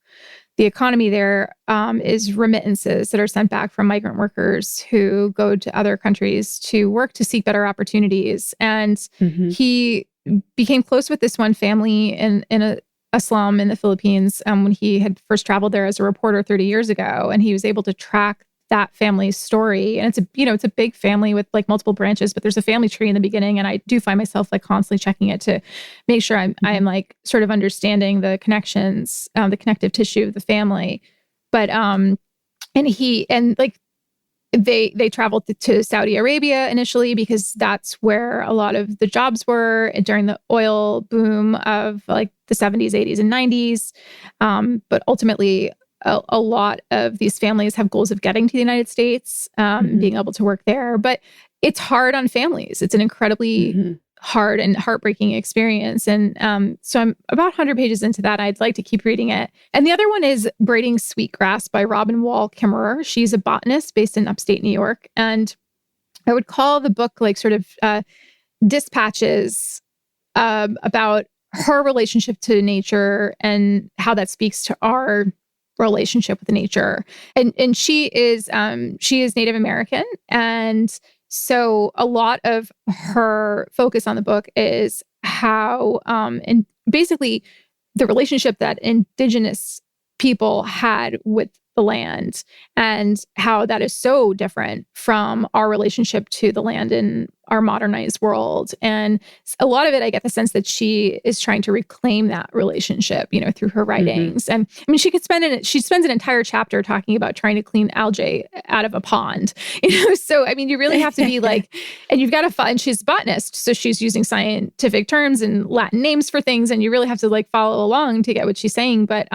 the economy there is remittances that are sent back from migrant workers who go to other countries to work to seek better opportunities. And he became close with this one family in a slum in the Philippines when he had first traveled there as a reporter 30 years ago. And he was able to track that family's story. And it's a big family with like multiple branches, but there's a family tree in the beginning. And I do find myself like constantly checking it to make sure I am like sort of understanding the connections, the connective tissue of the family. But and like they traveled to Saudi Arabia initially because that's where a lot of the jobs were during the oil boom of like the 70s, 80s, and 90s. But ultimately, a lot of these families have goals of getting to the United States, being able to work there. But it's hard on families. It's an incredibly hard and heartbreaking experience. And so I'm about 100 pages into that. I'd like to keep reading it. And the other one is Braiding Sweetgrass by Robin Wall Kimmerer. She's a botanist based in upstate New York. And I would call the book like sort of dispatches about her relationship to nature and how that speaks to our relationship with nature. And she is Native American. And so a lot of her focus on the book is how, and basically the relationship that Indigenous people had with the land and how that is so different from our relationship to the land in our modernized world. And a lot of it, I get the sense that she is trying to reclaim that relationship, through her writings. And I mean, she spends an entire chapter talking about trying to clean algae out of a pond, So, I mean, you really have to be like, and you've got to find, she's a botanist. So she's using scientific terms and Latin names for things. And you really have to like follow along to get what she's saying. But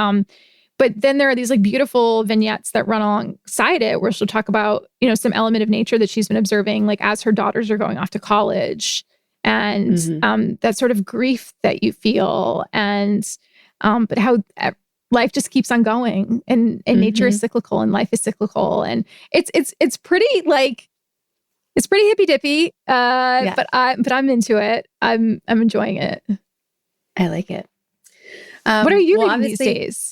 then there are these like beautiful vignettes that run alongside it where she'll talk about, some element of nature that she's been observing, like as her daughters are going off to college and that sort of grief that you feel but how life just keeps on going and nature is cyclical and life is cyclical. And it's pretty like, it's pretty hippy dippy. But I'm into it. I'm enjoying it. I like it. What are you reading these days?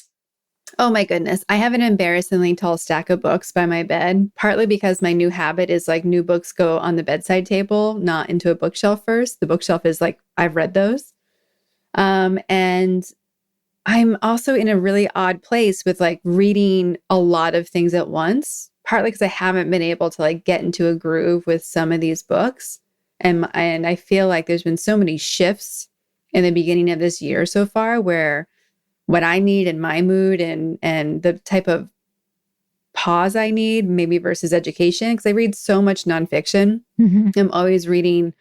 Oh my goodness. I have an embarrassingly tall stack of books by my bed, partly because my new habit is like new books go on the bedside table, not into a bookshelf first. The bookshelf is like, I've read those. And I'm also in a really odd place with like reading a lot of things at once, partly because I haven't been able to like get into a groove with some of these books. And I feel like there's been so many shifts in the beginning of this year so far where what I need in my mood and the type of pause I need, maybe versus education, because I read so much nonfiction. I'm always reading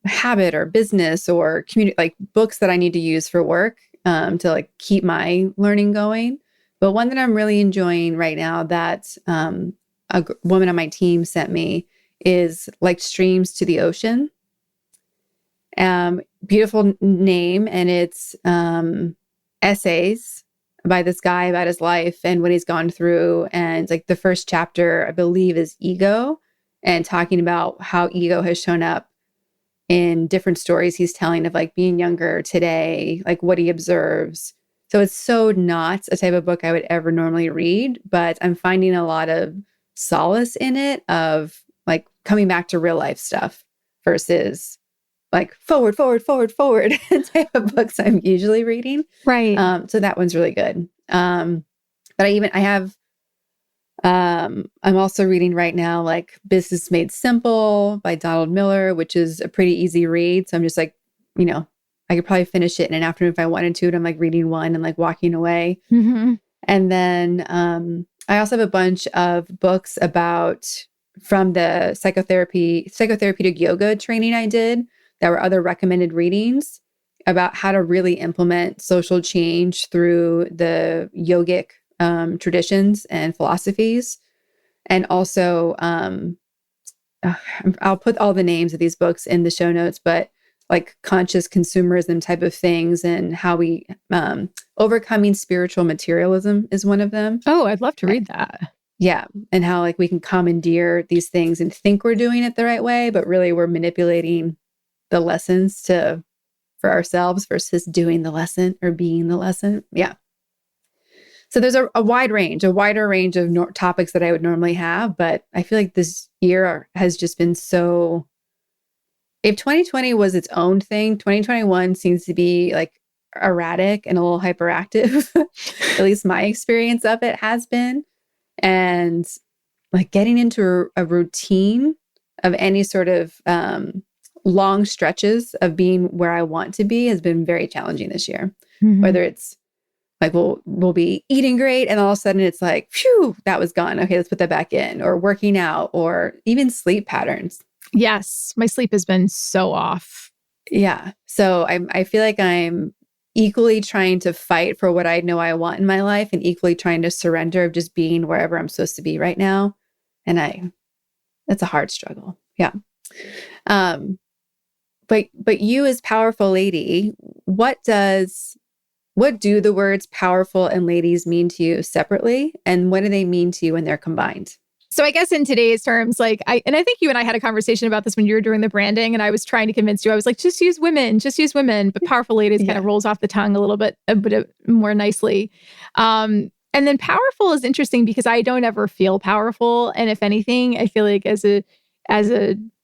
habit or business or community, like books that I need to use for work to like keep my learning going. But one that I'm really enjoying right now that a woman on my team sent me is Like Streams to the Ocean. Beautiful name, and it's essays by this guy about his life and what he's gone through. And like the first chapter, I believe, is ego and talking about how ego has shown up in different stories he's telling of like being younger today, like what he observes. So it's so not a type of book I would ever normally read, but I'm finding a lot of solace in it of like coming back to real life stuff versus like forward type of books I'm usually reading. Right. So that one's really good. But I'm also reading right now, like Business Made Simple by Donald Miller, which is a pretty easy read. So I'm just like, I could probably finish it in an afternoon if I wanted to. And I'm like reading one and like walking away. And then I also have a bunch of books from the psychotherapeutic yoga training I did. There were other recommended readings about how to really implement social change through the yogic traditions and philosophies. And also, I'll put all the names of these books in the show notes, but like conscious consumerism type of things and how we overcoming spiritual materialism is one of them. Oh, I'd love to read that. Yeah. And how like we can commandeer these things and think we're doing it the right way, but really we're manipulating the lessons for ourselves versus doing the lesson or being the lesson. Yeah. So there's a wider range of topics that I would normally have, but I feel like this year has just been so, if 2020 was its own thing, 2021 seems to be like erratic and a little hyperactive. At least my experience of it has been. And like getting into a routine of any sort of long stretches of being where I want to be has been very challenging this year. Whether it's Like we'll be eating great, and all of a sudden it's like, phew, that was gone. Okay, let's put that back in. Or working out, or even sleep patterns. Yes, my sleep has been so off. Yeah. So I feel like I'm equally trying to fight for what I know I want in my life, and equally trying to surrender of just being wherever I'm supposed to be right now. And that's a hard struggle. Yeah. But you as powerful lady, what do the words powerful and ladies mean to you separately? And what do they mean to you when they're combined? So I guess in today's terms, I think you and I had a conversation about this when you were doing the branding, and I was trying to convince you. I was like, just use women. But powerful ladies kind of rolls off the tongue a bit more nicely. And then powerful is interesting because I don't ever feel powerful. And if anything, I feel like as a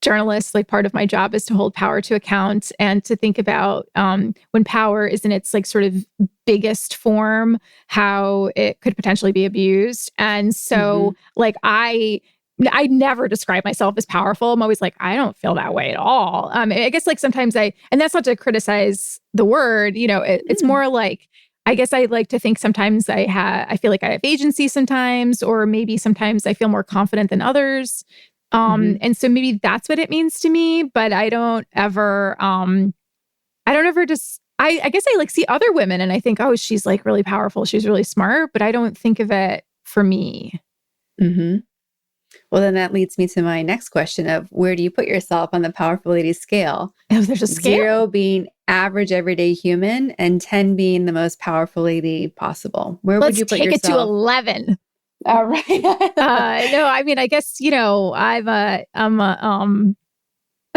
journalist, like part of my job is to hold power to account and to think about when power is in its like sort of biggest form, how it could potentially be abused. And so like I never describe myself as powerful. I'm always like, I don't feel that way at all. I guess like sometimes and that's not to criticize the word, it's more like, I guess I like to think sometimes I feel like I have agency sometimes, or maybe sometimes I feel more confident than others. And so maybe that's what it means to me, but I don't ever just, I guess I like see other women and I think, oh, she's like really powerful. She's really smart, but I don't think of it for me. Well, then that leads me to my next question of where do you put yourself on the powerful lady scale? Oh, there's a scale. 0 being average everyday human and 10 being the most powerful lady possible. Where would you put yourself? Let's take it to 11. All right. No, I mean, I guess,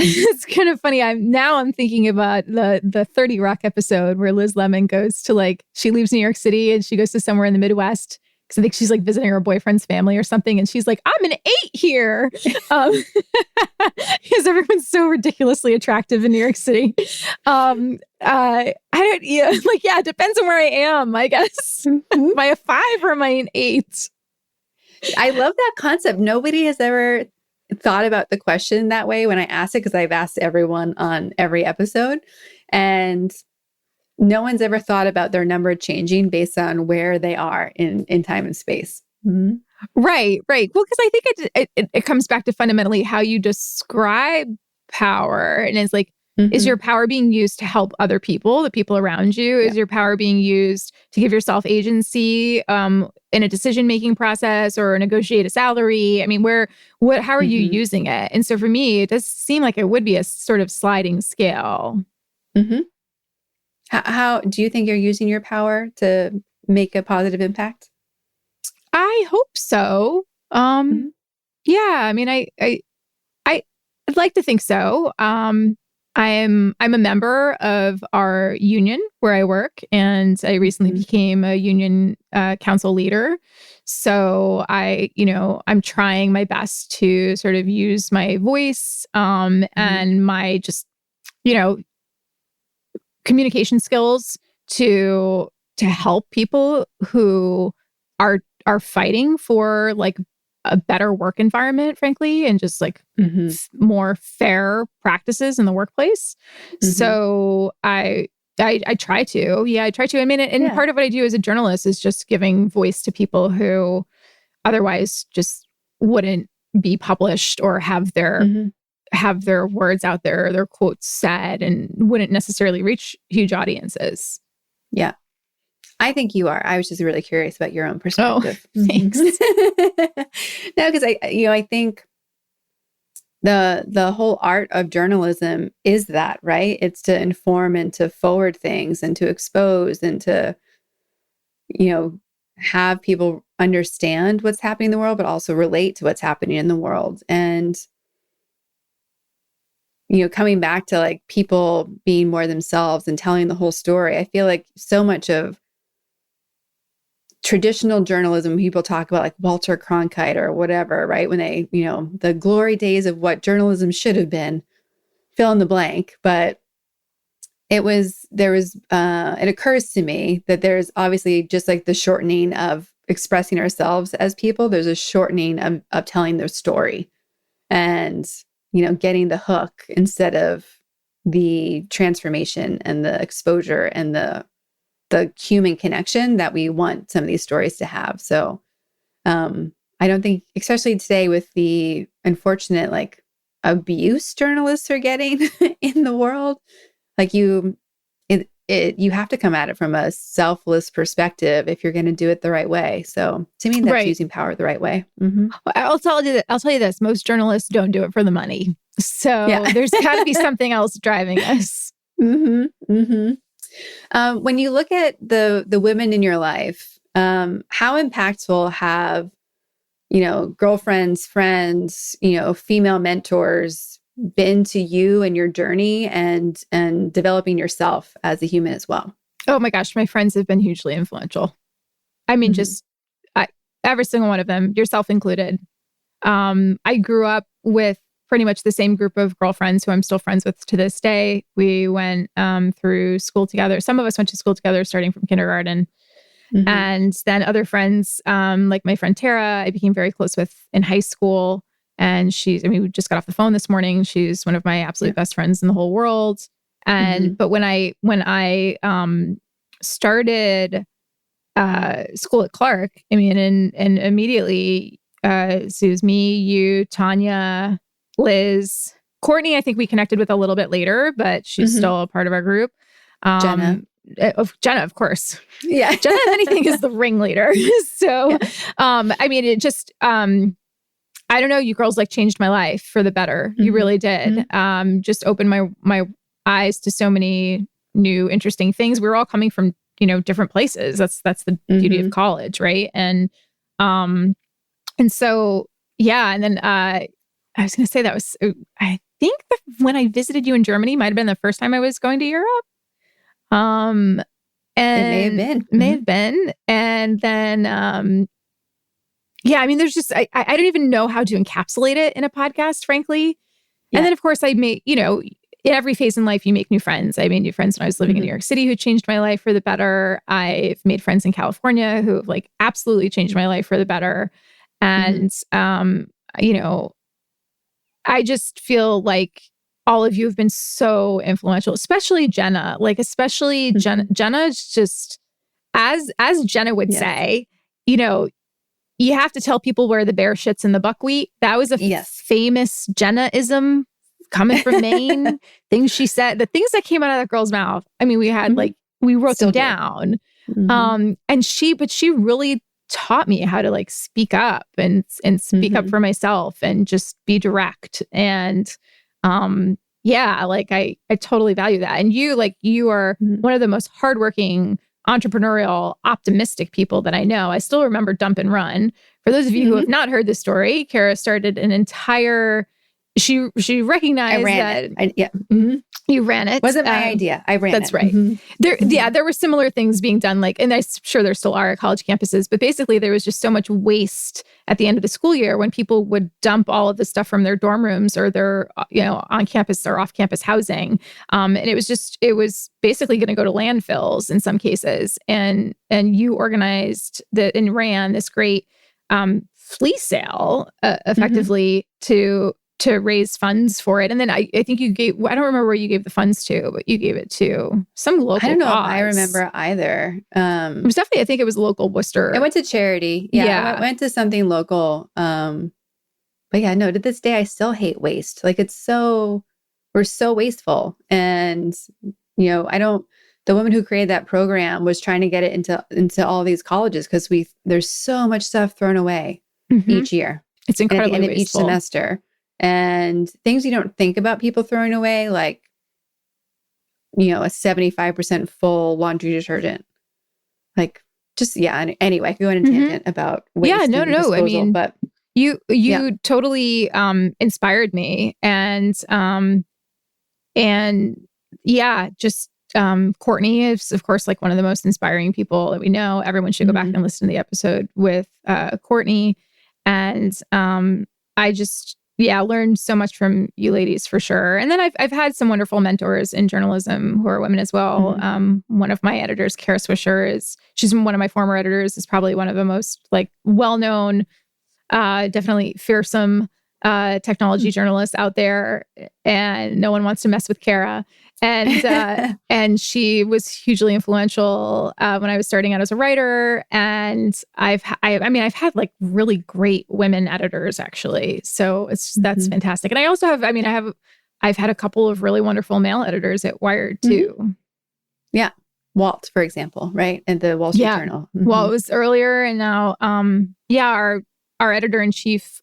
it's kind of funny. I'm thinking about the 30 Rock episode where Liz Lemon goes to she leaves New York City and she goes to somewhere in the Midwest because I think she's like visiting her boyfriend's family or something. And she's like, I'm an 8 here. Because everyone's so ridiculously attractive in New York City. It depends on where I am, I guess. Am I a 5 or am I an 8? I love that concept. Nobody has ever thought about the question that way when I asked it, because I've asked everyone on every episode, and no one's ever thought about their number changing based on where they are in time and space. Right. Well, because I think it comes back to fundamentally how you describe power, and it's like, is your power being used to help other people, the people around you? Is your power being used to give yourself agency in a decision-making process or negotiate a salary? I mean, how are you using it? And so for me, it does seem like it would be a sort of sliding scale. How do you think you're using your power to make a positive impact? I hope so. Yeah, I mean, I'd like to think so. I'm a member of our union where I work, and I recently became a union council leader. So I'm trying my best to sort of use my voice and my just, communication skills to help people who are fighting for like a better work environment, frankly, and just like more fair practices in the workplace. So I try to. Yeah, I try to. I mean, and part of what I do as a journalist is just giving voice to people who otherwise just wouldn't be published or have their words out there, their quotes said, and wouldn't necessarily reach huge audiences. Yeah. I think you are. I was just really curious about your own perspective. Oh, thanks. No, because I think the whole art of journalism is that, right? It's to inform and to forward things and to expose and to, have people understand what's happening in the world, but also relate to what's happening in the world. And, coming back to like people being more themselves and telling the whole story, I feel like so much of traditional journalism, people talk about like Walter Cronkite or whatever, right? When they, the glory days of what journalism should have been, fill in the blank. But it occurs to me that there's obviously just like the shortening of expressing ourselves as people, there's a shortening of telling their story and, getting the hook instead of the transformation and the exposure and the the human connection that we want some of these stories to have. So I don't think, especially today with the unfortunate like abuse journalists are getting in the world, like you have to come at it from a selfless perspective if you're going to do it the right way. So to me, that's using power the right way. Mm-hmm. I'll tell you this: most journalists don't do it for the money. So there's got to be something else driving us. Mm-hmm. Mm-hmm. When you look at the women in your life, how impactful have, girlfriends, friends, female mentors been to you and your journey and developing yourself as a human as well? Oh my gosh, my friends have been hugely influential. I mean, every single one of them, yourself included. I grew up with pretty much the same group of girlfriends who I'm still friends with to this day. We went through school together. Some of us went to school together starting from kindergarten. Mm-hmm. And then other friends, like my friend Tara, I became very close with in high school. And we just got off the phone this morning. She's one of my absolute best friends in the whole world. And, but when I started school at Clark, and immediately, so it was me, you, Tanya, Liz, Courtney, I think we connected with a little bit later, but she's still a part of our group. Jenna, of course. Yeah. Jenna, if anything, is the ringleader. So, it just, I don't know, you girls changed my life for the better. You really did. Just opened my eyes to so many new, interesting things. We were all coming from, different places. That's the beauty of college. Right. And so, yeah. And then, I was going to say that was, I think when I visited you in Germany might've been the first time I was going to Europe. And it may have been. And then, there's just, I don't even know how to encapsulate it in a podcast, frankly. Yeah. And then of course I made, in every phase in life, you make new friends. I made new friends when I was living in New York City who changed my life for the better. I've made friends in California who have absolutely changed my life for the better. And, I just feel like all of you have been so influential, especially Jenna. Jenna is just, as Jenna would say, you have to tell people where the bear shits in the buckwheat. That was a famous Jenna-ism coming from Maine. Things she said, the things that came out of that girl's mouth. I mean, we had we wrote them down. And she really taught me how to speak up and speak up for myself and just be direct. And I totally value that. And you are one of the most hardworking, entrepreneurial, optimistic people that I know. I still remember Dump and Run. For those of you who have not heard the story, Kara started an entire, she recognized you ran it. Wasn't my idea. I ran it. That's right. There were similar things being done, and I'm sure there still are at college campuses, but basically there was just so much waste at the end of the school year when people would dump all of the stuff from their dorm rooms or their, on campus or off campus housing. And it was basically going to go to landfills in some cases. And you organized and ran this great flea sale effectively to raise funds for it. And then I think you gave, I don't remember where you gave the funds to, but you gave it to some local I don't know cause. if I remember either. It was definitely, I think it was local Worcester. It went to charity. Yeah. It went to something local. But to this day, I still hate waste. We're so wasteful. And, the woman who created that program was trying to get it into all these colleges because there's so much stuff thrown away each year. It's incredibly at the end wasteful. Of each semester. And things you don't think about people throwing away, a 75% full laundry detergent. Anyway, I could go on a tangent about waste and disposal, I mean, but you totally inspired me. And Courtney is, of course, one of the most inspiring people that we know. Everyone should go back and listen to the episode with Courtney. And I just, learned so much from you ladies for sure. And then I've had some wonderful mentors in journalism who are women as well. One of my editors, Kara Swisher, she's one of my former editors, is probably one of the most well-known, definitely fearsome technology journalists out there. And no one wants to mess with Kara. And she was hugely influential when I was starting out as a writer. And I've had like really great women editors actually. So that's fantastic. And I also have, I've had a couple of really wonderful male editors at Wired too. Yeah. Walt, for example, right? And the Wall Street Journal. Well, it was earlier, and now, our editor-in-chief,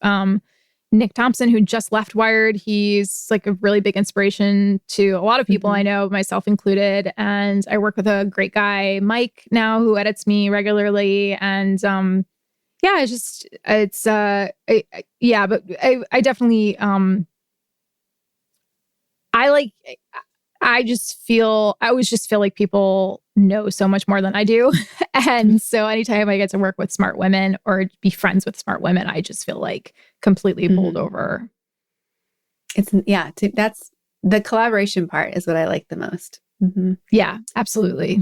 Nick Thompson, who just left Wired, he's like a really big inspiration to a lot of people I know, myself included. And I work with a great guy, Mike, now, who edits me regularly. And I definitely, I always just feel like people know so much more than I do. And so anytime I get to work with smart women or be friends with smart women, I just feel like completely bowled over. That's the collaboration part is what I like the most. Yeah, absolutely.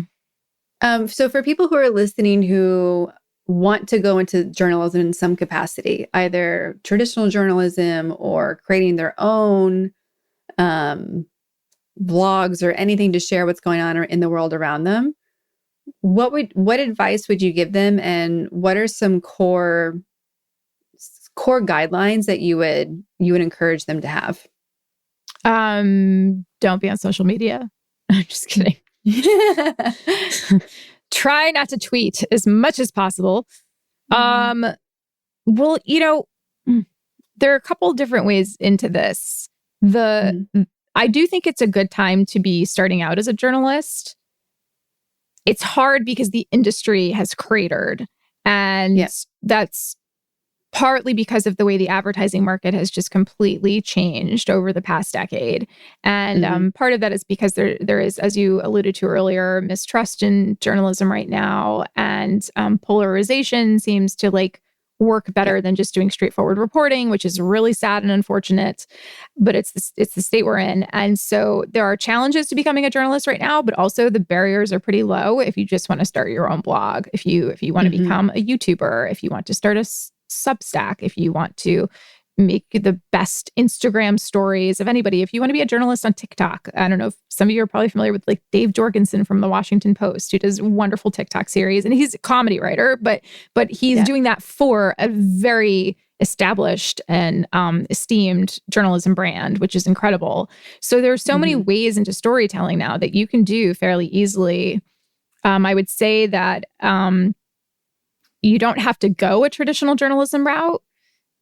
So for people who are listening who want to go into journalism in some capacity, either traditional journalism or creating their own blogs or anything to share what's going on in the world around them, what advice would you give them, and what are some core guidelines that you would encourage them to have? Don't be on social media. I'm just kidding. Try not to tweet as much as possible. Well, there are a couple of different ways into this. I do think it's a good time to be starting out as a journalist. It's hard because the industry has cratered, and that's partly because of the way the advertising market has just completely changed over the past decade. And part of that is because there is, as you alluded to earlier, mistrust in journalism right now, and polarization seems to work better than just doing straightforward reporting, which is really sad and unfortunate, but it's the state we're in. And so there are challenges to becoming a journalist right now, but also the barriers are pretty low if you just want to start your own blog, if you want to become a YouTuber, if you want to start a Substack, if you want to make the best Instagram stories of anybody, if you want to be a journalist on TikTok. I don't know if some of you are probably familiar with Dave Jorgensen from the Washington Post, who does a wonderful TikTok series, and he's a comedy writer, but he's doing that for a very established and esteemed journalism brand, which is incredible. So there are so many ways into storytelling now that you can do fairly easily. I would say that you don't have to go a traditional journalism route,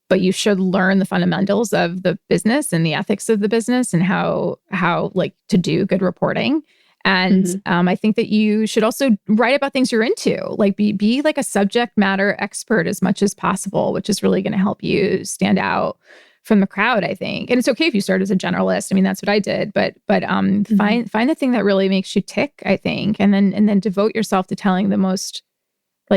but you should learn the fundamentals of the business and the ethics of the business and how to do good reporting. And I think that you should also write about things you're into, be like a subject matter expert as much as possible, which is really going to help you stand out from the crowd, I think. And it's okay if you start as a generalist. I mean, that's what I did, but find the thing that really makes you tick, I think, and then devote yourself to telling the most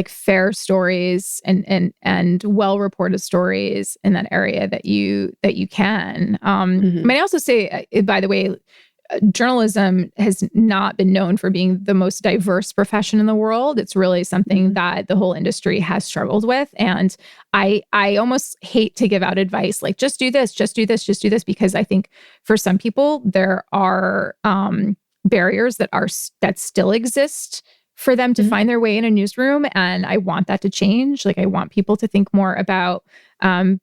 fair stories and well-reported stories in that area that you can. I mean, I also say, by the way, journalism has not been known for being the most diverse profession in the world. It's really something that the whole industry has struggled with. And I almost hate to give out advice like, just do this, just do this, just do this, because I think for some people there are barriers that still exist for them to find their way in a newsroom. And I want that to change. I want people to think more about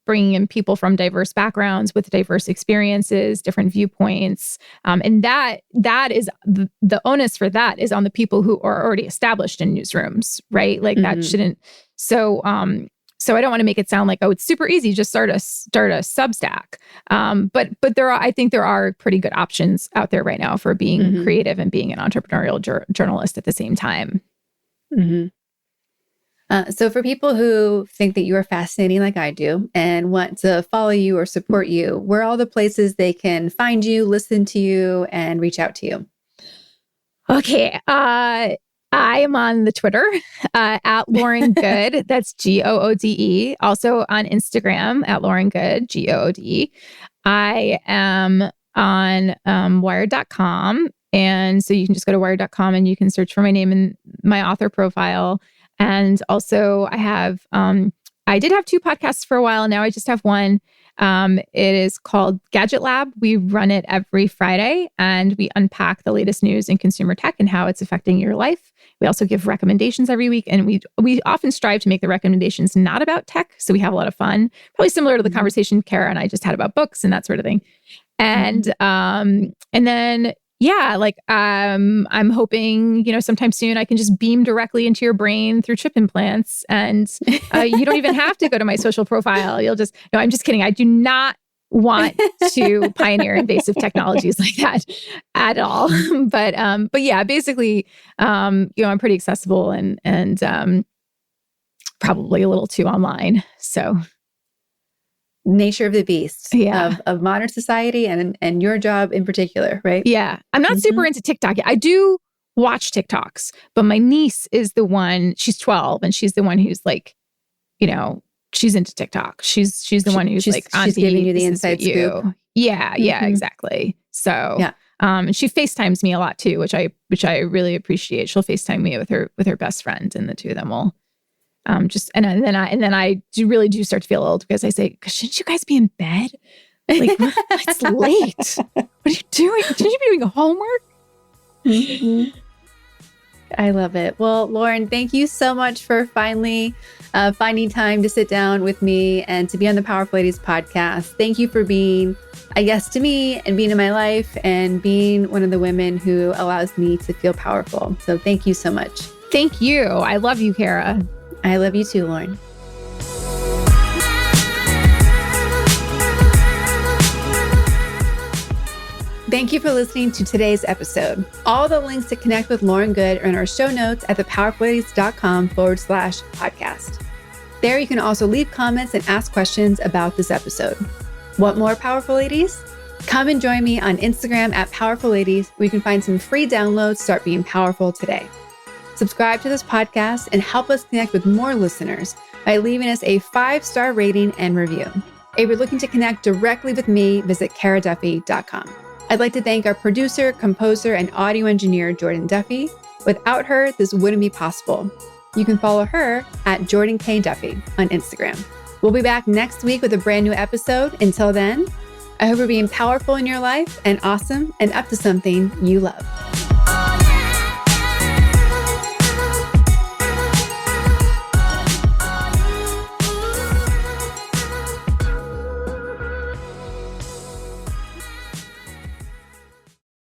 bringing in people from diverse backgrounds with diverse experiences, different viewpoints. And that is the onus for that is on the people who are already established in newsrooms, right? That shouldn't. So I don't want to make it sound like, oh, it's super easy, just start a Substack. But I think there are pretty good options out there right now for being creative and being an entrepreneurial journalist at the same time. So for people who think that you are fascinating like I do and want to follow you or support you, where are all the places they can find you, listen to you, and reach out to you? Okay. I am on the Twitter at Lauren Goode. That's Goode. Also on Instagram at Lauren Goode, Goode. I am on Wired.com. And so you can just go to Wired.com and you can search for my name and my author profile. And also I did have 2 podcasts for a while. Now I just have one. It is called Gadget Lab. We run it every Friday, and we unpack the latest news in consumer tech and how it's affecting your life. We also give recommendations every week, and we often strive to make the recommendations not about tech, so we have a lot of fun. Probably similar to the conversation Kara and I just had about books and that sort of thing. And then I'm hoping, sometime soon I can just beam directly into your brain through chip implants, and you don't even have to go to my social profile. No, I'm just kidding. I do not want to pioneer invasive technologies like that at all. But yeah, basically, I'm pretty accessible and probably a little too online. So. Nature of the beast of modern society and your job in particular, right? Yeah. I'm not super into TikTok. I do watch TikToks, but my niece is the one, she's 12, and she's the one who's like, she's into TikTok. She's the one who's like, she's giving you the inside scoop. Yeah, exactly. So, and she FaceTimes me a lot too, which I really appreciate. She'll FaceTime me with her best friend, and the two of them will and then I really do start to feel old because I say, shouldn't you guys be in bed? Like, it's late. What are you doing? Shouldn't you be doing homework? I love it. Well, Lauren, thank you so much for finally finding time to sit down with me and to be on the Powerful Ladies podcast. Thank you for being a guest to me and being in my life and being one of the women who allows me to feel powerful. So thank you so much. Thank you. I love you, Kara. I love you too, Lauren. Thank you for listening to today's episode. All the links to connect with Lauren Goode are in our show notes at thepowerfulladies.com/podcast. There you can also leave comments and ask questions about this episode. Want more Powerful Ladies? Come and join me on Instagram at Powerful Ladies, where you can find some free downloads to start being powerful today. Subscribe to this podcast and help us connect with more listeners by leaving us a 5-star rating and review. If you're looking to connect directly with me, visit karaduffy.com. I'd like to thank our producer, composer, and audio engineer, Jordan Duffy. Without her, this wouldn't be possible. You can follow her at Jordan K. Duffy on Instagram. We'll be back next week with a brand new episode. Until then, I hope you're being powerful in your life and awesome and up to something you love.